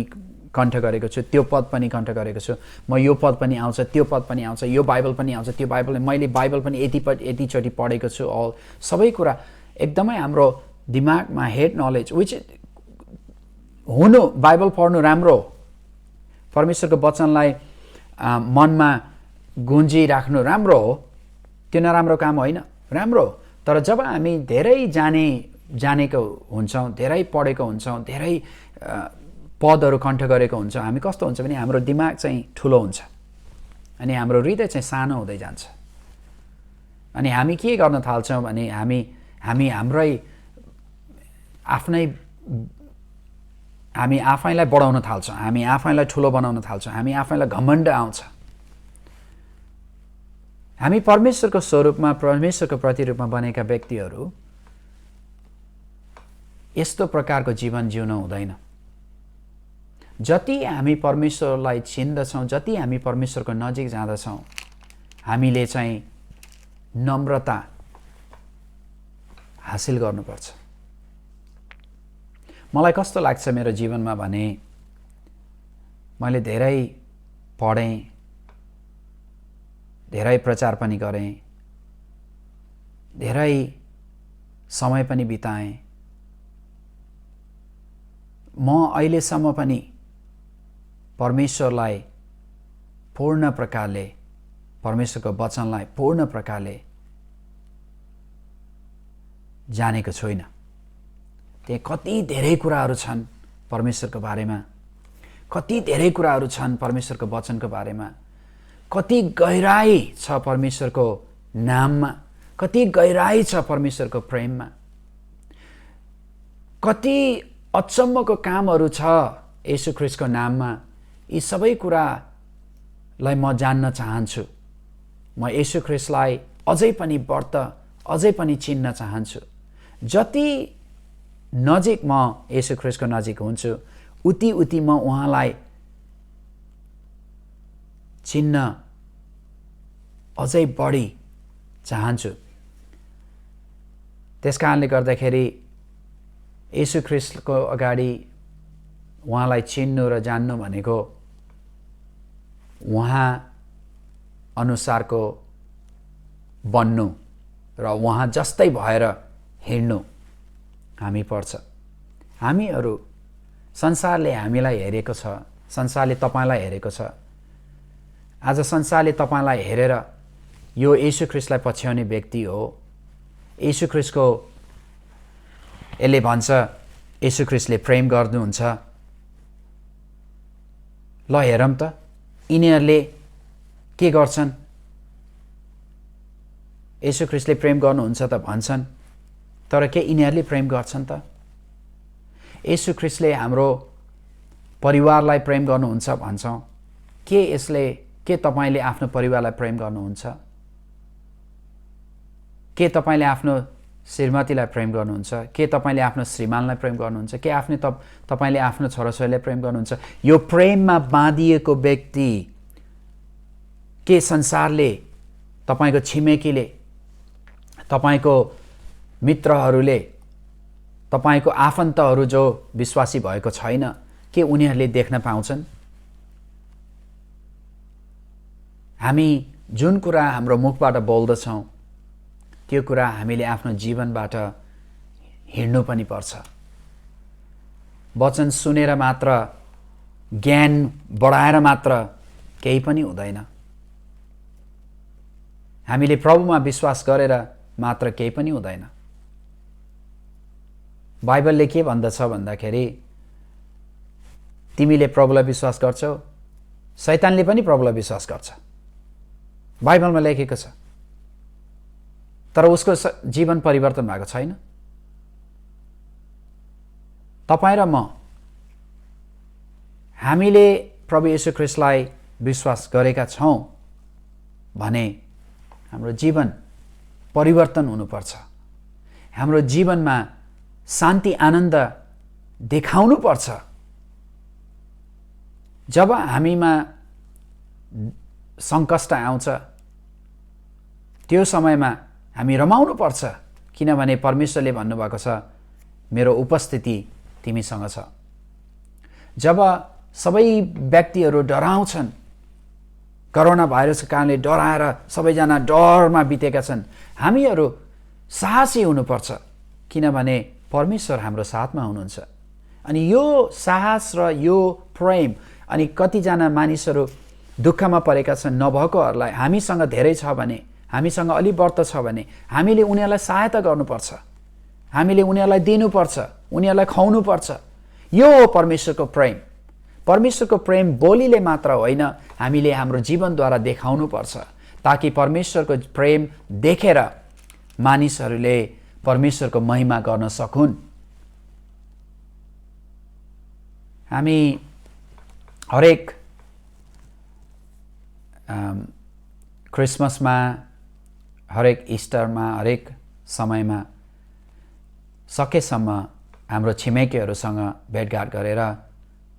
कण्ठ गरेको छु, त्यो पद पनि कण्ठ गरेको छु, म यो पद पनि आउँछ, त्यो पद पनि आउँछ, यो बाइबल पनि आउँछ, त्यो बाइबल मैले बाइबल पनि यतिचोटि पढेको छु। सबै कुरा एकदमै हाम्रो दिमागमा हेड नलेज विच हुनु, बाइबल पढ्नु राम्रो, परमेश्वरको वचनलाई मनमा गुन्जिराख्नु राम्रो हो। त्यो नराम्रो काम होइन, राम्रो। तर जब हामी धेरै जानेको हुन्छौँ, धेरै पढेको हुन्छौँ, धेरै पदहरू कण्ठ गरेको हुन्छ, हामी कस्तो हुन्छ भने हाम्रो दिमाग चाहिँ ठुलो हुन्छ अनि हाम्रो हृदय चाहिँ सानो हुँदै जान्छ। अनि हामी के गर्न थाल्छौँ भने हामी आफैलाई बढाउन थाल्छौँ, हामी आफैलाई ठुलो बनाउन थाल्छौँ, हामी आफैलाई घमण्ड आउँछ। हामी परमेश्वरको स्वरूपमा, परमेश्वरको प्रतिरूपमा बनेका व्यक्तिहरू यस्तो प्रकारको जीवन जिउन हुँदैन। जति हामी परमेश्वरलाई चिन्दछौँ, जति हामी परमेश्वरको नजिक जाँदछौँ, हामीले चाहिँ नम्रता हासिल गर्नुपर्छ। मलाई कस्तो लाग्छ मेरो जीवनमा भने मैले धेरै पढेँ, धेरै प्रचार पनि गरेँ, धेरै समय पनि बिताएँ। म अहिलेसम्म पनि परमेश्वरलाई पूर्ण प्रकारले, परमेश्वरको वचनलाई पूर्ण प्रकारले जानेको छुइनँ। त्यहाँ कति धेरै कुराहरू छन् परमेश्वरको बारेमा, कति धेरै कुराहरू छन् परमेश्वरको वचनको बारेमा, कति गहिराई छ परमेश्वरको नाममा, कति गहिराई छ परमेश्वरको प्रेममा, कति अचम्मको कामहरू छ येशू ख्रीष्टको नाममा। यी सबै कुरालाई म जान्न चाहन्छु। म येशू ख्रीष्टलाई अझै पनि व्रत अझै पनि चिन्न चाहन्छु। जति नजिक म येशू ख्रीष्टको नजिक हुन्छु उति उति म उहाँलाई चिन्न अझै बढी चाहन्छु। त्यसकारणले गर्दाखेरि येशू ख्रीष्टको अगाडि उहाँलाई चिन्नु र जान्नु भनेको उहाँ अनुसारको बन्नु र उहाँ जस्तै भएर हिँड्नु हामी पर्छ। हामीहरू संसारले हामीलाई हेरेको छ, संसारले तपाईलाई हेरेको छ। आज संसारले तपाईलाई हेरेर यो येशू ख्रीष्टलाई पछ्याउने व्यक्ति हो, येशू ख्रीष्टको यसले भन्छ येशू ख्रीष्टले प्रेम गर्नुहुन्छ। ल हेरौँ त यिनीहरूले के गर्छन्। येशू ख्रीष्टले प्रेम गर्नुहुन्छ त भन्छन्, तर के यिनीहरूले प्रेम गर्छन् त? येशू ख्रीष्टले हाम्रो परिवारलाई प्रेम गर्नुहुन्छ भन्छौँ, के तपाईले आफ्नो परिवारलाई प्रेम गर्नुहुन्छ? के तपाईले आफ्नो श्रीमतीलाई प्रेम गर्नुहुन्छ? के तपाईले आफ्नो श्रीमानलाई प्रेम गर्नुहुन्छ? के तपाईले आफ्नो छोराछोरीलाई प्रेम गर्नुहुन्छ? यो प्रेममा बाँधिएको व्यक्ति के संसारले, तपाईको छिमेकीले, तपाईको मित्रहरूले, तपाईको आफन्तहरू जो विश्वासी भएको छैन, के उनीहरूले देख्न पाउँछन्? हामी जुन कुरा हाम्रो मुखबाट बोल्दछौँ त्यो कुरा हामीले आफ्नो जीवनबाट हिँड्नु पनि पर्छ। वचन सुनेर मात्र, ज्ञान बढाएर मात्र केही पनि हुँदैन। हामीले प्रभुमा विश्वास गरेर मात्र केही पनि हुँदैन। बाइबलले के भन्दछ भन्दाखेरि तिमीले प्रभुलाई विश्वास गर्छौ, शैतानले पनि प्रभुलाई विश्वास गर्छ। बाइबलमा लेखेको छ, तर उसको जीवन परिवर्तन भएको छैन। तपाईँ र म, हामीले प्रभु येशू ख्रीष्टलाई विश्वास गरेका छौँ भने हाम्रो जीवन परिवर्तन हुनुपर्छ। हाम्रो जीवनमा शान्ति आनन्द देखाउनु पर्छ। जब हामीमा सङ्कष्ट आउँछ त्यो समयमा हामी रमाउनु पर्छ, किनभने परमेश्वरले भन्नुभएको छ मेरो उपस्थिति तिमीसँग छ। जब सबै व्यक्तिहरू डराउँछन्, कोरोना भाइरसको कारणले डराएर सबैजना डरमा बितेका छन्, हामीहरू साहसी हुनुपर्छ, किनभने परमेश्वर हाम्रो साथमा हुनुहुन्छ। अनि यो साहस र यो प्रेम, अनि कतिजना मानिसहरू दुःखमा परेका छन् नभएकोहरूलाई हामीसँग धेरै छ भने, हामीसँग अलि व्रत छ भने हामीले उनीहरूलाई सहायता गर्नुपर्छ, हामीले उनीहरूलाई दिनुपर्छ, उनीहरूलाई खुवाउनुपर्छ। यो हो परमेश्वरको प्रेम। परमेश्वरको प्रेम बोलीले मात्र होइन, हामीले हाम्रो जीवनद्वारा देखाउनुपर्छ, ताकि परमेश्वरको प्रेम देखेर मानिसहरूले परमेश्वरको महिमा गर्न सकुन्। हामी हरेक क्रिसमसमा, हरेक इस्टरमा, हरेक समयमा सकेसम्म हाम्रो छिमेकीहरूसँग भेटघाट गरेर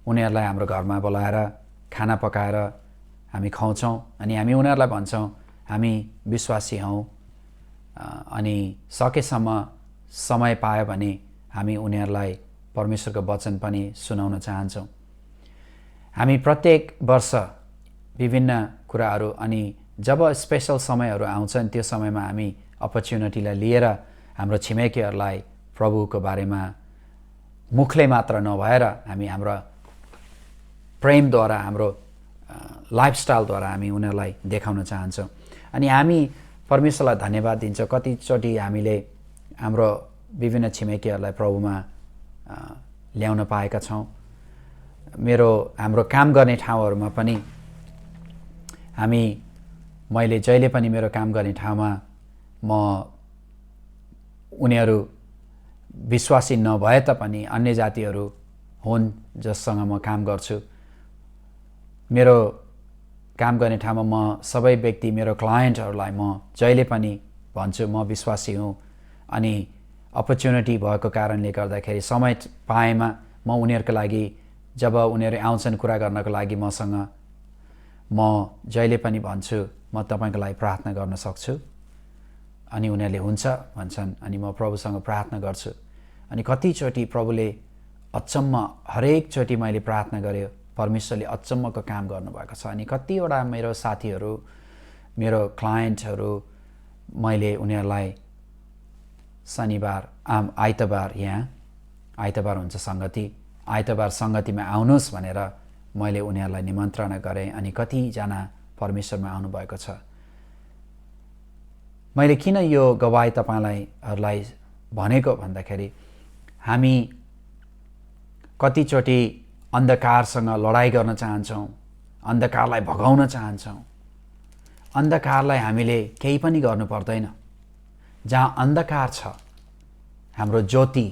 उनीहरूलाई हाम्रो घरमा बोलाएर खाना पकाएर हामी खुवाउँछौँ। अनि हामी उनीहरूलाई भन्छौँ हामी विश्वासी हौँ, अनि सकेसम्म समय पायो भने हामी उनीहरूलाई परमेश्वरको वचन पनि सुनाउन चाहन्छौँ। हामी प्रत्येक वर्ष विभिन्न कुराहरू, अनि जब स्पेशल समयहरू आउँछन् त्यो समयमा हामी अपर्च्युनिटीलाई लिएर हाम्रो छिमेकीहरूलाई प्रभुको बारेमा मुखले मात्र नभएर हामी हाम्रो प्रेमद्वारा, हाम्रो लाइफस्टाइलद्वारा हामी उनीहरूलाई देखाउन चाहन्छौँ। अनि हामी परमेश्वरलाई धन्यवाद दिन्छौँ, कतिचोटि हामीले हाम्रो विभिन्न छिमेकीहरूलाई प्रभुमा ल्याउन पाएका छौँ। हाम्रो काम गर्ने ठाउँहरूमा पनि मैले जहिले पनि मेरो काम गर्ने ठाउँमा उनीहरू विश्वासी नभए तापनि अन्य जातिहरू हुन् जससँग म काम गर्छु, मेरो काम गर्ने ठाउँमा म सबै व्यक्ति, मेरो क्लायन्टहरूलाई म जहिले पनि भन्छु म विश्वासी हुँ अनि अपर्च्युनिटी भएको कारणले गर्दाखेरि समय पाएमा म उनीहरूको लागि जब उनीहरू आउँछन् कुरा गर्नको लागि मसँग म जहिले पनि भन्छु म तपाईको लागि प्रार्थना गर्न सक्छु अनि उनीहरूले हुन्छ भन्छन् अनि म प्रभुसँग प्रार्थना गर्छु अनि कतिचोटि प्रभुले अचम्म हरेकचोटि मैले प्रार्थना गरेँ परमेश्वरले अचम्मको काम गर्नुभएको छ अनि कतिवटा मेरो साथीहरू मेरो क्लायन्टहरू मैले उनीहरूलाई शनिबार आइतबार यहाँ आइतबार हुन्छ संगति आइतबार संगतिमा आउनुहोस् भनेर मैले उनीहरूलाई निमन्त्रणा गरेँ अनि कतिजना परमेश्वरमा आउनुभएको छ। मैले किन यो गवाई तपाईलाई भनेको भन्दाखेरि हामी कतिचोटि अन्धकारसँग लडाई गर्न चाहन्छौँ, अन्धकारलाई भगाउन चाहन्छौँ। अन्धकारलाई हामीले केही पनि गर्नु पर्दैन। जहाँ अन्धकार छ हाम्रो ज्योति,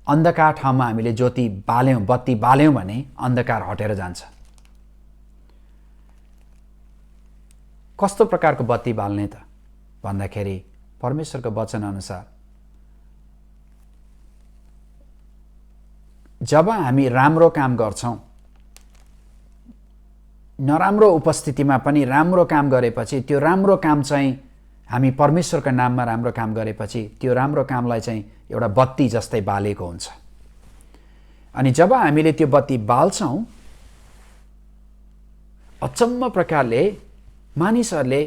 अन्धकार ठाउँमा हामीले ज्योति बाल्यौँ, बत्ती बाल्यौँ भने अन्धकार हटेर जान्छ। कस्तो प्रकारको बत्ती बाल्ने त भन्दाखेरि परमेश्वरको वचन अनुसार जब हामी राम्रो काम गर्छौँ, नराम्रो उपस्थितिमा पनि राम्रो काम गरेपछि त्यो राम्रो काम चाहिँ हामी परमेश्वरको नाममा राम्रो काम गरेपछि त्यो राम्रो कामलाई चाहिँ एउटा बत्ती जस्तै बालेको हुन्छ। अनि जब हामीले त्यो बत्ती बाल्छौँ अचम्म प्रकारले मानिसहरूले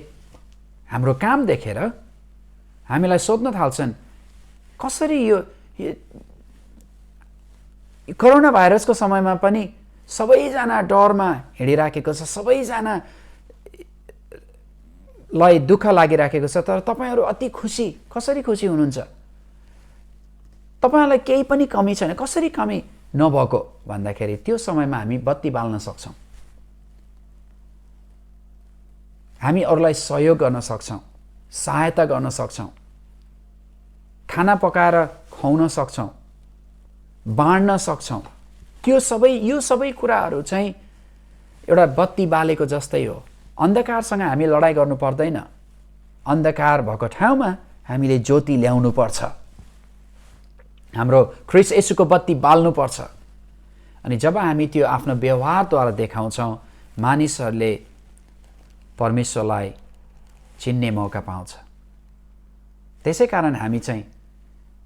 हाम्रो काम देखेर हामीलाई सोध्न थाल्छन् कसरी यो कोरोना भाइरसको समयमा पनि सबैजना डरमा हिँडिराखेको छ, सबैजनालाई दुःख लागिराखेको छ, तर तपाईहरु अति खुसी, कसरी खुसी हुनुहुन्छ? तपाईहरुलाई केही पनि कमी छैन, कसरी कमी नभएको भन्दाखेरि त्यो समयमा हामी बत्ती बाल्न सक्छौं, हामी अरूलाई सहयोग गर्न सक्छौं, सहायता गर्न सक्छौं, खाना पकाएर खुवाउन सक्छौं, बाँड्न सक्छौं। यो सबै कुराहरू चाहिँ एउटा बत्ती बालेको जस्तै हो। अन्धकारसँग हामी लडाई गर्नु पर्दैन। अन्धकार भएको ठाउँमा हामीले ज्योति ल्याउनु पर्छ, हाम्रो ख्रीष्ट येशूको बत्ती बाल्नु पर्छ। अनि जब हामी त्यो आफ्नो व्यवहारद्वारा देखाउँछौं, मानिसहरूले परमेश्वरलाई चिन्ने मौका पाउँछ। त्यसैकारण हामी चाहिँ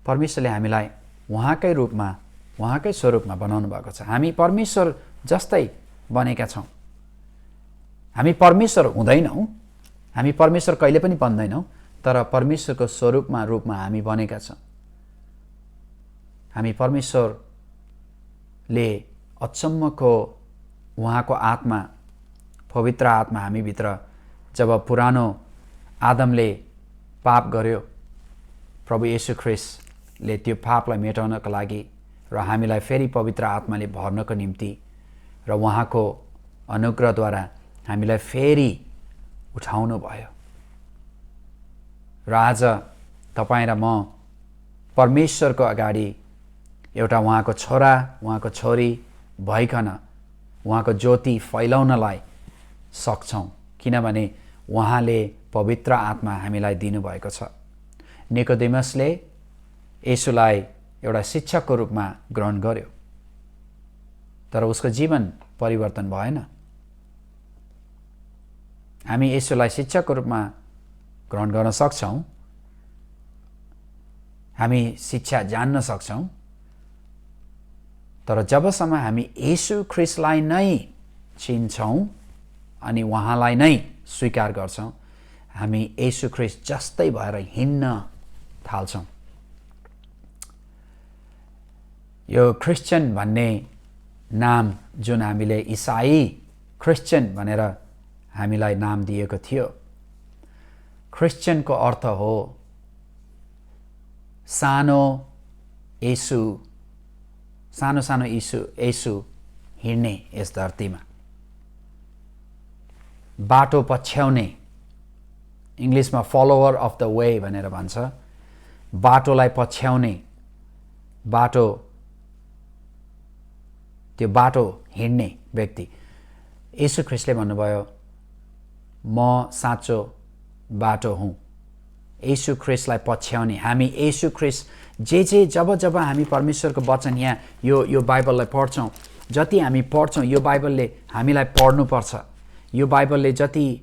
परमेश्वरले हामीलाई उहाँकै रूपमा, उहाँकै स्वरूपमा बनाउनु भएको छ। हामी परमेश्वर जस्तै बनेका छौं। हामी परमेश्वर हुँदैनौं, हामी परमेश्वर कहिले पनि बन्दैनौं, तर परमेश्वरको स्वरूपमा रूपमा हामी बनेका छौं। हामी परमेश्वरले अचम्मको उहाँको आत्मा, पवित्र आत्मा हामी भित्र जब पुरानो आदमले पाप गर्यो, प्रभु येशू ख्रीष्टले त्यो पापलाई मेटाउनको लागि र हामीलाई फेरि पवित्र आत्माले भर्नको निम्ति र उहाँको अनुग्रहद्वारा हामीलाई फेरि उठाउनु भयो। र आज तपाईं र म परमेश्वरको अगाडि एउटा उहाँको छोरा, उहाँको छोरी भइकन उहाँको ज्योति फैलाउनलाई सक्छौं, किनभने उहाँले पवित्र आत्मा हामीलाई दिनुभएको छ। निकोदेमसले येशूलाई एउटा शिक्षकको रूपमा ग्रहण गर्यो, तर उसको जीवन परिवर्तन भएन। हामी येशूलाई शिक्षकको रूपमा ग्रहण गर्न सक्छौं, हामी शिक्षा जान्न सक्छौं, तर जबसम्म हामी येशू ख्रीष्टलाई नै चिन्छौं अनि उहाँलाई नै स्वीकार गर्छौं, हामी येशू ख्रीष्ट जस्तै भएर हिँड्न थाल्छौं। यो क्रिश्चियन भन्ने नाम जुन हामीले ईसाई क्रिश्चियन भनेर हामीलाई नाम दिएको थियो, क्रिश्चियनको अर्थ हो सानो येशू, सानो सानो येशू हिँड्ने यस धरतीमा, बाटो पछ्याउने, इंग्लिशमा फलोवर अफ द वे भनेर भन्छ, बाटोलाई पछ्याउने, बाटो त्यो बाटो हिँड्ने व्यक्ति। येशू ख्रीष्टले भन्नुभयो म साँचो बाटो हुँ येशू ख्रीष्टलाई पछ्याउने, हामी येशू ख्रीष्ट जब हामी परमेश्वरको वचन यहाँ यो बाइबललाई पढ्छौँ, जति हामी पढ्छौँ यो बाइबलले हामीलाई पढ्नुपर्छ। यो बाइबलले जति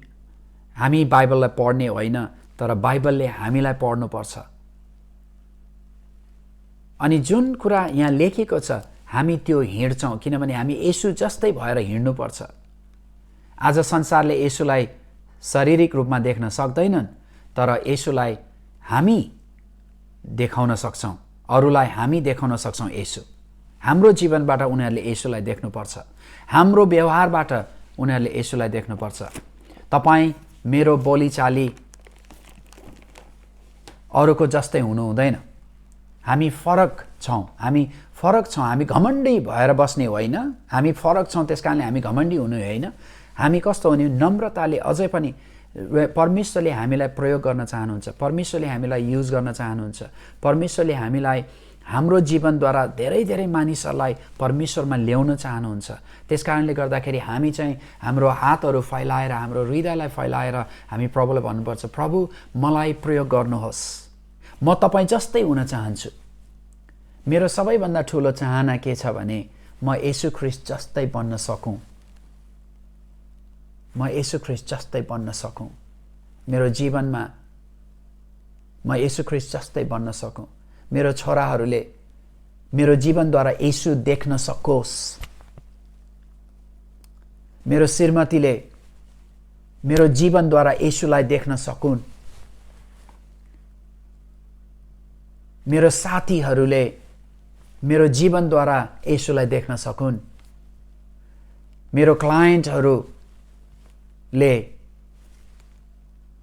हामी बाइबललाई पढ्ने होइन, तर बाइबलले हामीलाई पढ्नुपर्छ। अनि जुन कुरा यहाँ लेखेको छ हामी त्यो हिँड्छौँ, किनभने हामी येशू जस्तै भएर हिँड्नुपर्छ। आज संसारले येशूलाई शारीरिक रूपमा देख्न सक्दैनन्, तर येशूलाई हामी देखाउन सक्छौँ, अरूलाई हामी देखाउन सक्छौँ। येशू हाम्रो जीवनबाट उनीहरूले येशूलाई देख्नुपर्छ, हाम्रो व्यवहारबाट उनीहरूले येशूलाई देख्नुपर्छ। तपाईँ मेरो बोलीचाली अरूको जस्तै हुनु हुँदैन। हामी फरक छौँ, हामी घमण्डी भएर बस्ने होइन, हामी फरक छौँ, त्यस कारणले हामी घमण्डी हुनु होइन। हामी कस्तो हुने, नम्रताले अझै पनि परमेश्वरले हामीलाई प्रयोग गर्न चाहनुहुन्छ, परमेश्वरले हामीलाई युज गर्न चाहनुहुन्छ, परमेश्वरले हामीलाई हाम्रो जीवनद्वारा धेरै धेरै मानिसहरूलाई परमेश्वरमा ल्याउन चाहनुहुन्छ। त्यस कारणले गर्दाखेरि हामी चाहिँ हाम्रो हातहरू फैलाएर, हाम्रो हृदयलाई फैलाएर हामी प्रभुलाई भन्नुपर्छ, प्रभु मलाई प्रयोग गर्नुहोस्, म तपाईँ जस्तै हुन चाहन्छु। मेरो सबैभन्दा ठुलो चाहना के छ भने म येशू ख्रीष्ट जस्तै बन्न सकूँ, म येशू ख्रीष्ट जस्तै बन्न सकूँ। मेरो जीवनमा म येशू ख्रीष्ट जस्तै बन्न सकूँ। मेरो छोराहरूले मेरो जीवनद्वारा येशू देख्न सकोस्। मेरो श्रीमतीले मेरो जीवनद्वारा येशूलाई देख्न सकुन्। मेरो साथीहरूले मेरो जीवनद्वारा येशूलाई देख्न सकुन्। मेरो क्लायन्टहरूले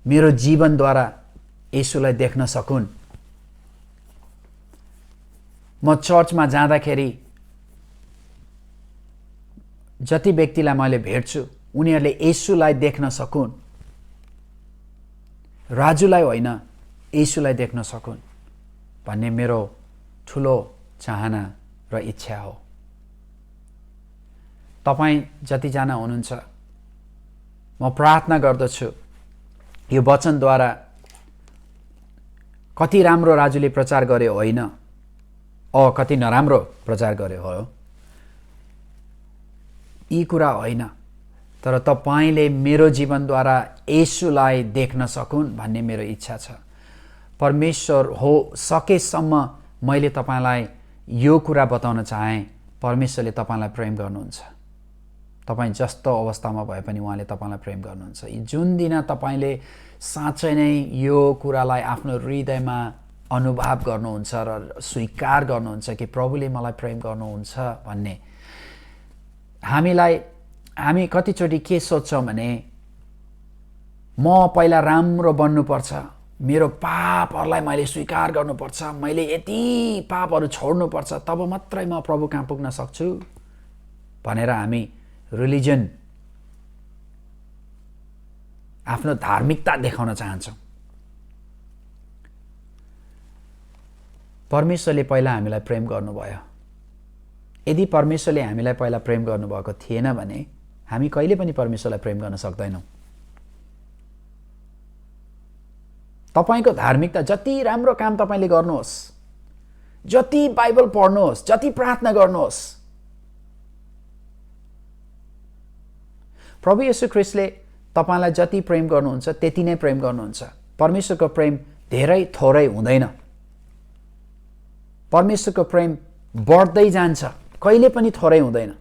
मेरो जीवनद्वारा येशूलाई देख्न सकुन्। म चर्चमा जाँदाखेरि जति व्यक्तिलाई मैले भेट्छु उनीहरूले येशूलाई देख्न सकुन्, राजुलाई होइन येशूलाई देख्न सकुन् भन्ने मेरो ठुलो चाहना र इच्छा हो। तपाईँ जतिजना हुनुहुन्छ, म प्रार्थना गर्दछु यो वचनद्वारा कति राम्रो राजुले प्रचार गर्यो होइन, कति नराम्रो प्रचार गर्यो हो, यी कुरा होइन, तर तपाईले मेरो जीवनद्वारा येशूलाई देख्न सकुन् भन्ने मेरो इच्छा छ। परमेश्वर हो सकेसम्म मैले तपाईलाई यो कुरा बताउन चाहे, परमेश्वरले तपाईलाई प्रेम गर्नुहुन्छ। तपाईं जस्तो अवस्थामा भए पनि उहाँले तपाईलाई प्रेम गर्नुहुन्छ। जुन दिन तपाईले साँच्चै नै यो कुरालाई आफ्नो हृदयमा अनुभव गर्नुहुन्छ र स्वीकार गर्नुहुन्छ कि प्रभुले मलाई प्रेम गर्नुहुन्छ भन्ने, हामी कतिचोटि के सोच्छौँ भने म पहिला राम्रो बन्नुपर्छ, मेरो पापहरूलाई मैले स्वीकार गर्नुपर्छ, मैले यति पापहरू छोड्नुपर्छ, तब मात्रै म प्रभु कहाँ पुग्न सक्छु भनेर हामी रिलिजन, आफ्नो धार्मिकता देखाउन चाहन्छौँ। परमेश्वरले पहिला हामीलाई प्रेम गर्नुभयो। यदि परमेश्वरले हामीलाई पहिला प्रेम गर्नुभएको थिएन भने हामी कहिले पनि परमेश्वरलाई प्रेम गर्न सक्दैनौँ। तपाईको धार्मिकता, जति राम्रो काम तपाईले गर्नुहोस्, जति बाइबल पढ्नुहोस्, जति प्रार्थना गर्नुहोस्, प्रभु येशू ख्रीष्टले तपाईलाई जति प्रेम गर्नुहुन्छ त्यति नै प्रेम गर्नुहुन्छ। परमेश्वरको प्रेम धेरै थोरै हुँदैन। परमेश्वरको प्रेम बढ्दै जान्छ, कहिले पनि थोरै हुँदैन।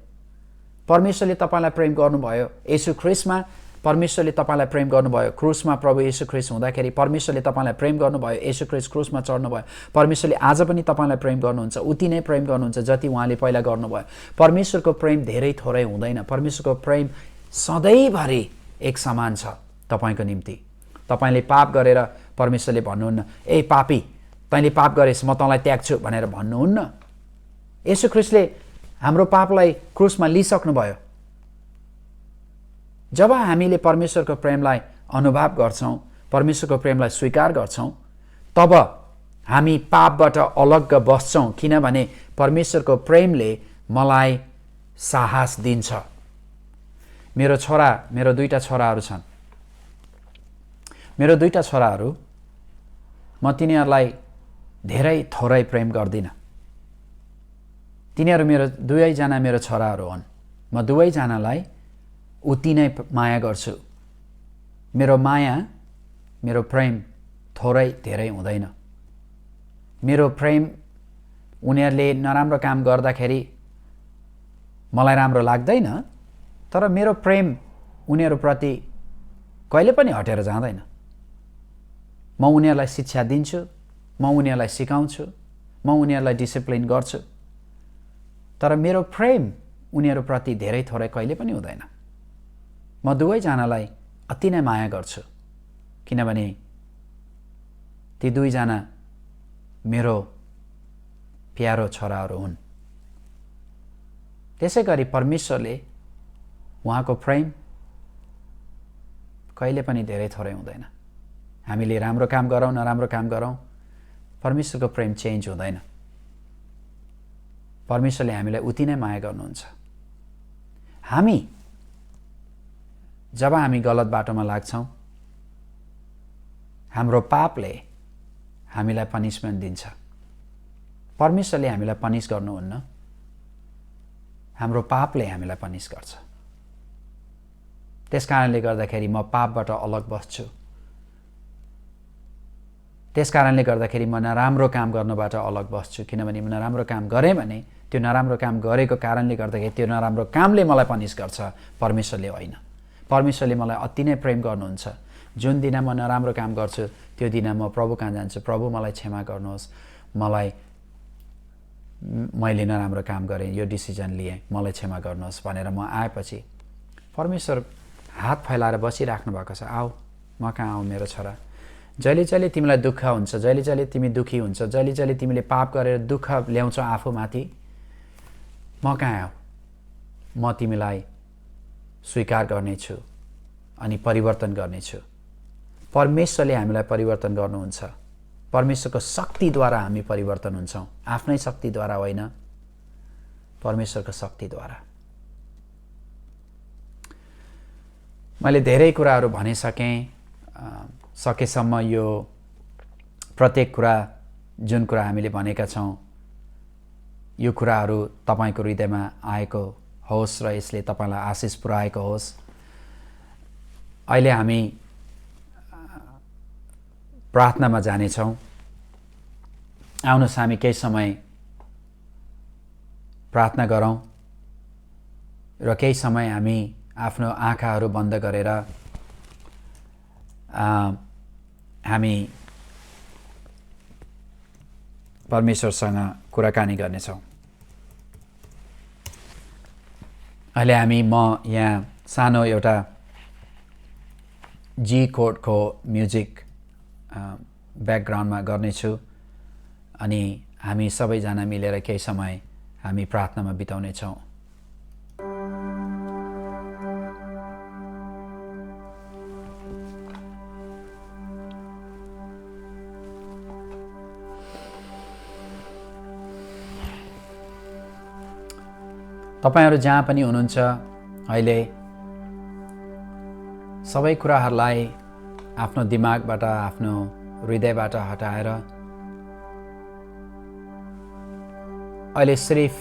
परमेश्वरले तपाईलाई प्रेम गर्नुभयो येशू ख्रीष्टमा, परमेश्वरले तपाईलाई प्रेम गर्नुभयो क्रुसमा। प्रभु येशू ख्रीष्ट हुँदाखेरि परमेश्वरले तपाईलाई प्रेम गर्नुभयो, येशू ख्रीष्ट क्रुसमा चढ्नुभयो। परमेश्वरले आज पनि तपाईलाई प्रेम गर्नुहुन्छ, उति नै प्रेम गर्नुहुन्छ जति उहाँले पहिला गर्नुभयो। परमेश्वरको प्रेम धेरै थोरै हुँदैन। परमेश्वरको प्रेम सधैँभरि एक समान छ तपाईको निम्ति। तपाईले पाप गरेर परमेश्वरले भन्नुहुन्न, ए पापी तैँले पाप गरेस् म तँलाई त्याग्छु भनेर भन्नुहुन्न। येशू ख्रीष्टले हाम्रो पापलाई क्रुसमा लिइसक्नुभयो। जब हामीले परमेश्वरको प्रेमलाई अनुभव गर्छौँ, परमेश्वरको प्रेमलाई स्वीकार गर्छौँ, तब हामी पापबाट अलग्ग बस्छौँ, किनभने परमेश्वरको प्रेमले मलाई साहस दिन्छ। मेरो दुईटा छोराहरू छन्। मेरो दुईटा छोराहरू म तिनीहरूलाई धेरै थोरै प्रेम गर्दिनँ। तिनीहरू दुवैजना मेरो छोराहरू हुन्। म दुवैजनालाई उति नै माया गर्छु। मेरो माया, मेरो प्रेम थोरै धेरै हुँदैन। मेरो प्रेम उनीहरूले नराम्रो काम गर्दाखेरि मलाई राम्रो लाग्दैन, तर मेरो प्रेम उनीहरूप्रति कहिले पनि हटेर जाँदैन। म उनीहरूलाई शिक्षा दिन्छु, म उनीहरूलाई सिकाउँछु, म उनीहरूलाई डिसिप्लिन गर्छु, तर मेरो प्रेम उनीहरूप्रति धेरै थोरै कहिले पनि हुँदैन। म दुवैजनालाई अति नै माया गर्छु, किनभने ती दुईजना मेरो प्यारो छोराहरू हुन्। त्यसै गरी परमेश्वरले उहाँको प्रेम कहिले पनि धेरै थोरै हुँदैन। हामीले राम्रो काम गरौँ नराम्रो काम गरौँ, परमेश्वरको प्रेम चेन्ज हुँदैन। परमेश्वरले हामीलाई उति नै माया गर्नुहुन्छ। जब हामी गलत बाटोमा लाग्छौँ, हाम्रो पापले हामीलाई पनिसमेन्ट दिन्छ। परमेश्वरले हामीलाई पनिस गर्नुहुन्न, हाम्रो पापले हामीलाई पनिस गर्छ। त्यसकारणले गर्दाखेरि म पापबाट अलग बस्छु। त्यसकारणले गर्दाखेरि म नराम्रो काम गर्नबाट अलग बस्छु, किनभने म नराम्रो काम गरेँ भने त्यो नराम्रो काम गरेको कारणले गर्दाखेरि त्यो नराम्रो कामले मलाई पनिस गर्छ, परमेश्वरले होइन। परमेश्वरले मलाई अति नै प्रेम गर्नुहुन्छ। जुन दिन म नराम्रो काम गर्छु त्यो दिन म प्रभु कहाँ जान्छु, प्रभु मलाई क्षमा गर्नुहोस्, मैले नराम्रो काम गरेँ, यो डिसिजन लिएँ, मलाई क्षमा गर्नुहोस् भनेर म आएपछि परमेश्वर हात फैलाएर बसिराख्नु भएको छ। आऊ, म कहाँ आऊ मेरो छोरा। जहिले जहिले तिमीलाई दुःख हुन्छ, जहिले जहिले तिमी दुःखी हुन्छ, जहिले जहिले तिमीले पाप गरेर दुःख ल्याउँछौ आफूमाथि, म कहाँ आऊ। म तिमीलाई स्वीकार गर्नेछु अनि परिवर्तन गर्नेछु। परमेश्वरले हामीलाई परिवर्तन गर्नुहुन्छ। परमेश्वरको शक्तिद्वारा हामी परिवर्तन हुन्छौँ, आफ्नै शक्तिद्वारा होइन, परमेश्वरको शक्तिद्वारा। मैले धेरै कुराहरू भनिसकेँ। सकेसम्म यो प्रत्येक कुरा, जुन कुरा हामीले भनेका छौँ, यो कुराहरू तपाईँको हृदयमा आएको होस् र यसले तपाईँलाई आशिष पुर्याएको होस्। अहिले हामी प्रार्थनामा जानेछौँ। आउनुहोस् हामी केही समय प्रार्थना गरौँ र केही समय हामी आफ्नो आँखाहरू बन्द गरेर हामी परमेश्वरसँग कुराकानी गर्नेछौँ। अहिले म यहाँ सानो एउटा जी कोडको म्युजिक ब्याकग्राउन्डमा गर्नेछु अनि हामी सबैजना मिलेर केही समय हामी प्रार्थनामा बिताउनेछौँ। तपाईहरु जहाँ पनि हुनुहुन्छ अहिले सबै कुराहरूलाई आफ्नो दिमागबाट, आफ्नो हृदयबाट हटाएर अहिले सिर्फ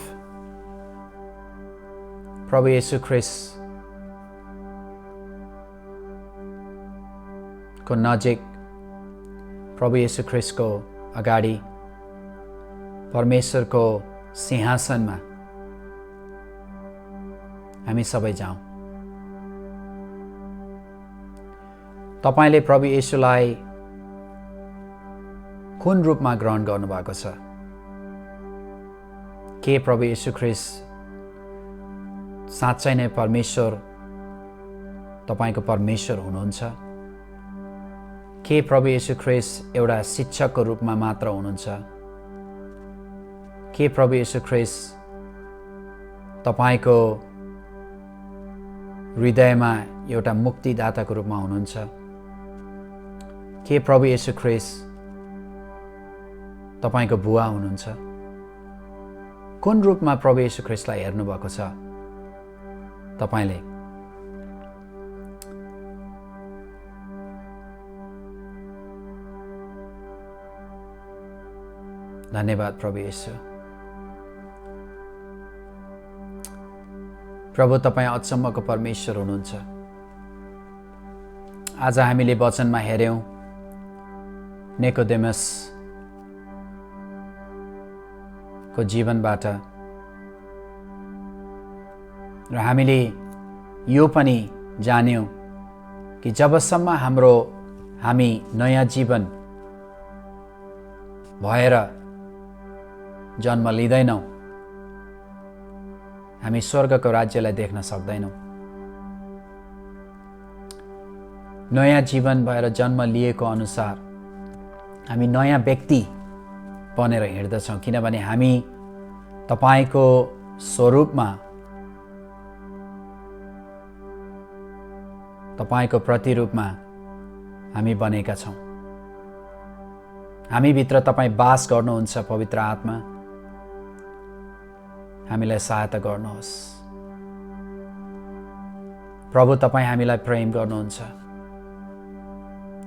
प्रभु येशू ख्रीष्ट को नजिक, प्रभु येशू ख्रीष्ट को अगाडि, परमेश्वरको सिंहासनमा हामी सबै जाउँ। तपाईले प्रभु येशूलाई कुन रूपमा ग्रहण गर्नुभएको छ? के प्रभु येशू ख्रीष्ट साँच्चै नै परमेश्वर, तपाईको परमेश्वर हुनुहुन्छ? के प्रभु येशू ख्रीष्ट एउटा शिक्षकको रूपमा मात्र हुनुहुन्छ? के प्रभु येशू ख्रीष्ट तपाईको हृदयमा एउटा मुक्तिदाताको रूपमा हुनुहुन्छ? के प्रभु येशू ख्रीष्ट तपाईको बुवा हुनुहुन्छ? कुन रूपमा प्रभु येशू ख्रीष्टलाई हेर्नु भएको छ तपाईले? धन्यवाद प्रभु येशू। प्रभु तपाईँ अचम्मको परमेश्वर हुनुहुन्छ। आज हामीले वचनमा हेर्यौं निकोदेमस को जीवनबाट र हामीले यो पनि जान्यौं कि जबसम्म हामी नयाँ जीवन भएर जन्म लिँदैनौं हामी स्वर्गको राज्यलाई देख्न सक्दैनौं। नयाँ जीवन भएर जन्म लिएको अनुसार हामी नयाँ व्यक्ति बनेर हिँड्दछौं, किनभने हामी तपाईको स्वरूपमा तपाईको प्रतिरूपमा हामी बनेका छौं। हामी भित्र तपाई वास गर्नुहुन्छ पवित्र आत्मा, हामीलाई सहायता गर्नुहोस्। प्रभु तपाईँ हामीलाई प्रेम गर्नुहुन्छ।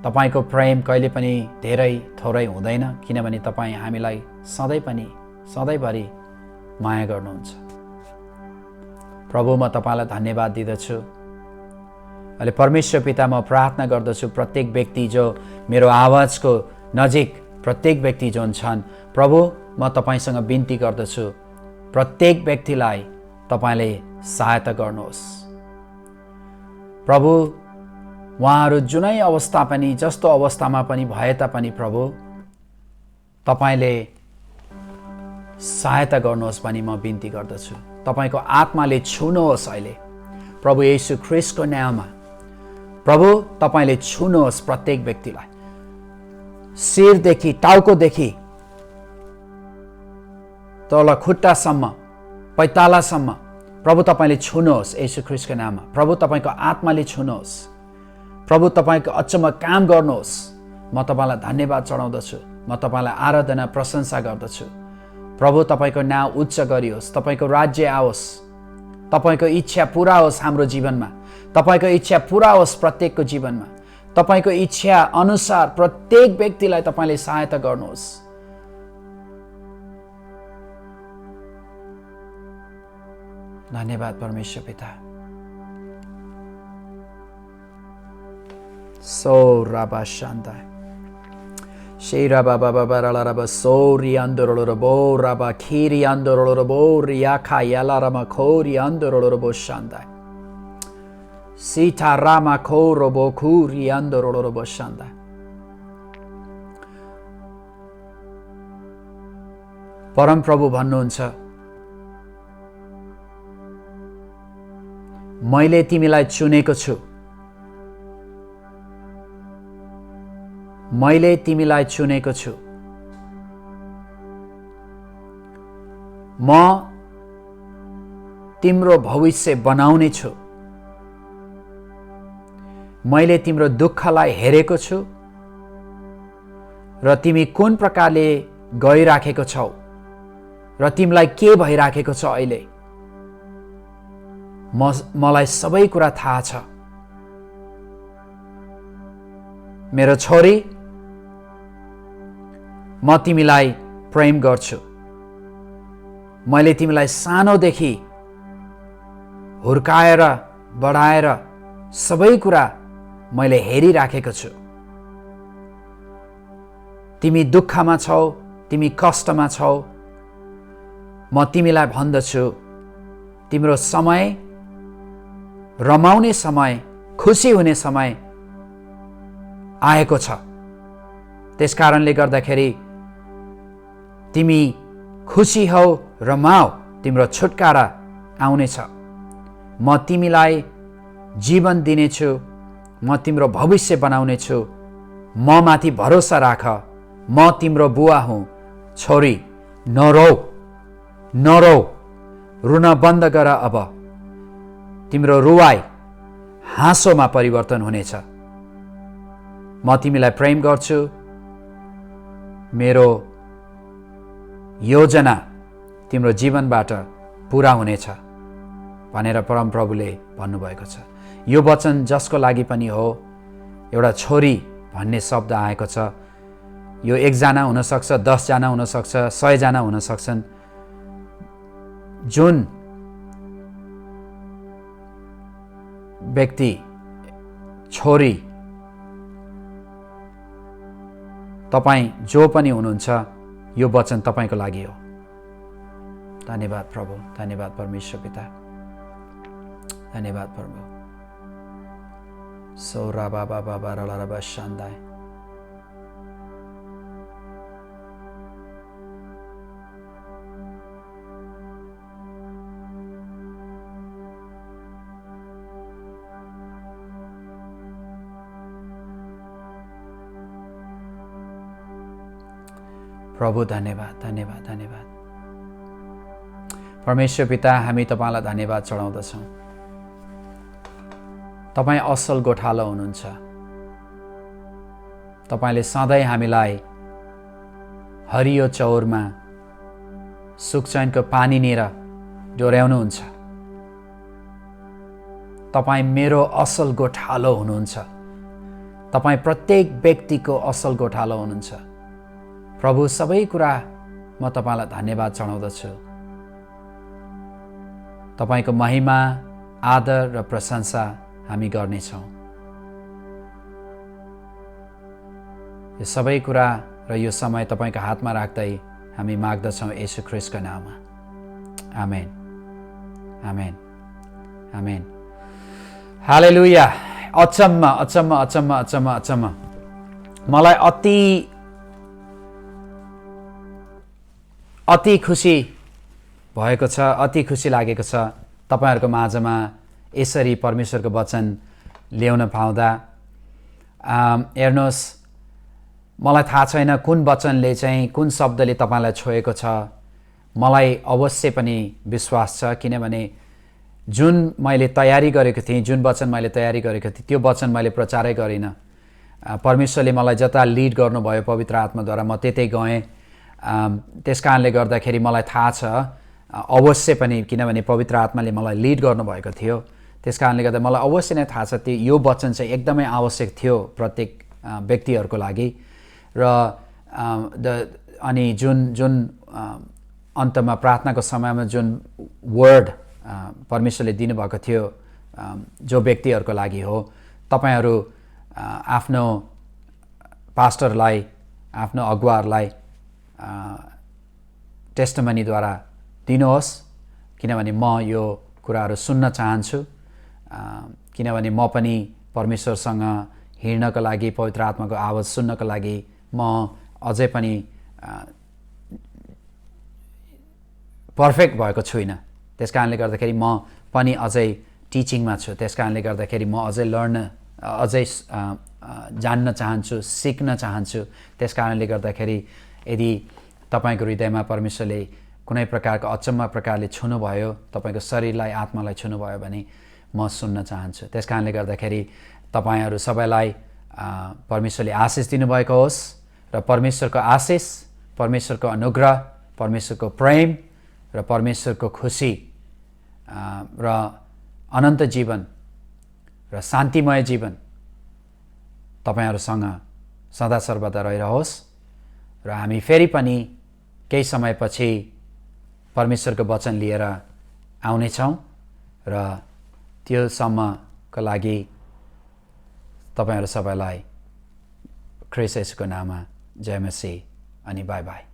तपाईको प्रेम कहिले पनि धेरै थोरै हुँदैन, किनभने तपाईँ हामीलाई सधैँभरि माया गर्नुहुन्छ। प्रभु म तपाईलाई धन्यवाद दिदछु। अहिले परमेश्वर पिता म प्रार्थना गर्दछु प्रत्येक व्यक्ति जो मेरो आवाजको नजिक प्रत्येक व्यक्ति जो छन्, प्रभु म तपाईसँग बिन्ती गर्दछु प्रत्येक व्यक्तिलाई तपाईले सहायता गर्नुहोस्। प्रभु उहाँहरू जुनै अवस्था पनि जस्तो अवस्थामा पनि भए तापनि प्रभु तपाईले सहायता गर्नुहोस् भनी म बिन्ती गर्दछु। तपाईको आत्माले छुनुहोस् अहिले प्रभु येशू ख्रीष्टको नाममा। प्रभु तपाईले छुनुहोस् प्रत्येक व्यक्तिलाई, शिरदेखि टाउकोदेखि तल खुट्टासम्म पैतालासम्म प्रभु तपाईले छुनुहोस् येशू ख्रीष्टको नाममा। प्रभु तपाईको आत्माले छुनुहोस्। प्रभु तपाईको अचम्म काम गर्नुहोस्। म तपाईलाई धन्यवाद चढाउँदछु। म तपाईलाई आराधना प्रशंसा गर्दछु। प्रभु तपाईको नाम उच्च गरियोस्। तपाईको राज्य आओस्। तपाईको इच्छा पूरा होस् हाम्रो जीवनमा। तपाईको इच्छा पूरा होस् प्रत्येकको जीवनमा। तपाईको इच्छा अनुसार प्रत्येक व्यक्तिलाई तपाईले सहायता गर्नुहोस्। धन्यवाद परमेश्वर पिता। सो राबा शान्ता शेरा बाबा बाबा रला सोरी आन्दोलर बो राबा खीरी आन्दोलर बो रियाखा याला रमा खोरी आन्दोलर बो शान्ता सीता रामा खोरो बो खूरी आन्दोलर बो शान्ता। परम प्रभु भन्नुहुन्छ मैले तिमीलाई चुनेको छु। मैले तिमीलाई चुनेको छु। म तिम्रो भविष्य बनाउने छु। मैले तिम्रो दुःखलाई हेरेको छु र तिमी कुन प्रकारले गइराखेको छौ र तिमीलाई के भइराखेको छ अहिले मलाई सबै कुरा थाहा छ। मेरो छोरी म तिमीलाई प्रेम गर्छु। मैले तिमीलाई सानोदेखि हुर्काएर बढाएर सबै कुरा मैले हेरिराखेको छु। तिमी दुःखमा छौ, तिमी कष्टमा छौ, म तिमीलाई भन्दछु तिम्रो समय, रमाउने समय, खुसी हुने समय आएको छ। त्यसकारणले गर्दाखेरि तिमी खुसी हौ, रमाऊ, तिम्रो छुटकारा आउनेछ। म तिमीलाई जीवन दिनेछु। म तिम्रो भविष्य बनाउनेछु। म माथि भरोसा राख। म तिम्रो बुवा हुँ। छोरी नरौ, रुन बन्द गर। अब तिम्रो रुवाई हाँसोमा परिवर्तन हुनेछ। म तिमीलाई प्रेम गर्छु। मेरो योजना तिम्रो जीवनबाट पूरा हुनेछ भनेर परम प्रभुले भन्नुभएको छ। यो वचन जसको लागि पनि हो, एउटा छोरी भन्ने शब्द आएको छ। यो 1 जना हुनसक्छ, 10 जना हुनसक्छ, 100 जना हुन सक्छन्। जुन व्यक्ति, छोरी, तपाईँ जो पनि हुनुहुन्छ, यो वचन तपाईँको लागि हो। धन्यवाद प्रभु, धन्यवाद परमेश्वर पिता, धन्यवाद प्रभु। सौरा बाबा बाबा रला शान्दाय। प्रभु धन्यवाद, धन्यवाद, धन्यवाद। परमेश्वर पिता, हामी तपाईलाई धन्यवाद चढाउँदछौँ। तपाईँ असल गोठालो हुनुहुन्छ। तपाईले सधैँ हामीलाई हरियो चौरमा सुखचैनको पानीनिर डोर्याउनुहुन्छ। तपाईँ मेरो असल गोठालो हुनुहुन्छ। तपाईँ प्रत्येक व्यक्तिको असल गोठालो हुनुहुन्छ। प्रभु, सबै कुरा म तपाईलाई धन्यवाद चढाउँदछु। तपाईको महिमा, आदर र प्रशंसा हामी गर्नेछौँ। यो सबै कुरा र यो समय तपाईको हातमा राख्दै हामी माग्दछौँ येशू ख्रीष्टको नाममा। आमेन, आमेन, आमेन। हालेलुया। अचम्म, अचम्म, अचम्म, अचम्म, अचम्म। मलाई अति खुसी भएको छ, अति खुसी लागेको छ तपाईहरुको माझमा यसरी परमेश्वरको वचन ल्याउन पाउँदा। हेर्नुहोस्, मलाई थाहा छैन कुन वचनले चाहिँ, कुन शब्दले तपाईलाई छोएको छ। मलाई अवश्य पनि विश्वास छ, किनभने जुन मैले तयारी गरेको थिएँ, जुन वचन मैले तयारी गरेको थिएँ, त्यो वचन मैले प्रचारै गरिनँ। परमेश्वरले मलाई जता लिड गर्नुभयो पवित्र आत्माद्वारा म त्यतै गएँ। त्यस कारणले गर्दाखेरि मलाई थाहा छ अवश्य पनि, किनभने पवित्र आत्माले मलाई लिड गर्नुभएको थियो। त्यस कारणले गर्दा मलाई अवश्य नै थाहा छ यो वचन चाहिँ एकदमै आवश्यक थियो प्रत्येक व्यक्तिहरूको लागि। र अनि जुन अन्तमा प्रार्थनाको समयमा जुन वर्ड परमेश्वरले दिनुभएको थियो जो व्यक्तिहरूको लागि हो, तपाईहरू आफ्नो पास्टरलाई, आफ्नो अगुवाहरूलाई टेस्टमनीद्वारा दिनुहोस्, किनभने म यो कुराहरू सुन्न चाहन्छु। किनभने म पनि परमेश्वरसँग हिँड्नको लागि, पवित्र आत्माको आवाज सुन्नको लागि म अझै पनि पर्फेक्ट भएको छुइनँ। त्यस कारणले गर्दाखेरि म पनि अझै टिचिङमा छु। त्यस कारणले गर्दाखेरि म अझै जान्न चाहन्छु, सिक्न चाहन्छु। त्यस कारणले गर्दाखेरि यदि तपाईको हृदयमा परमेश्वरले कुनै प्रकारको अचम्म प्रकारले छुनुभयो, तपाईको शरीरलाई, आत्मालाई छुनुभयो भने म सुन्न चाहन्छु। त्यस कारणले गर्दाखेरि तपाईहरू सबैलाई परमेश्वरले आशिष दिनुभएको होस् र परमेश्वरको आशिष, परमेश्वरको अनुग्रह, परमेश्वरको प्रेम र परमेश्वरको खुसी र अनन्त जीवन र शान्तिमय जीवन तपाईहरुसँग सदा सर्वदा रहिरहोस्। र हामी फेरि पनि केही समयपछि परमेश्वरको वचन लिएर आउनेछौँ र त्यो सम्मको लागि तपाईहरु सबैलाई ख्रीष्ट येशूको नाममा जय मसीह अनि बाई बाई।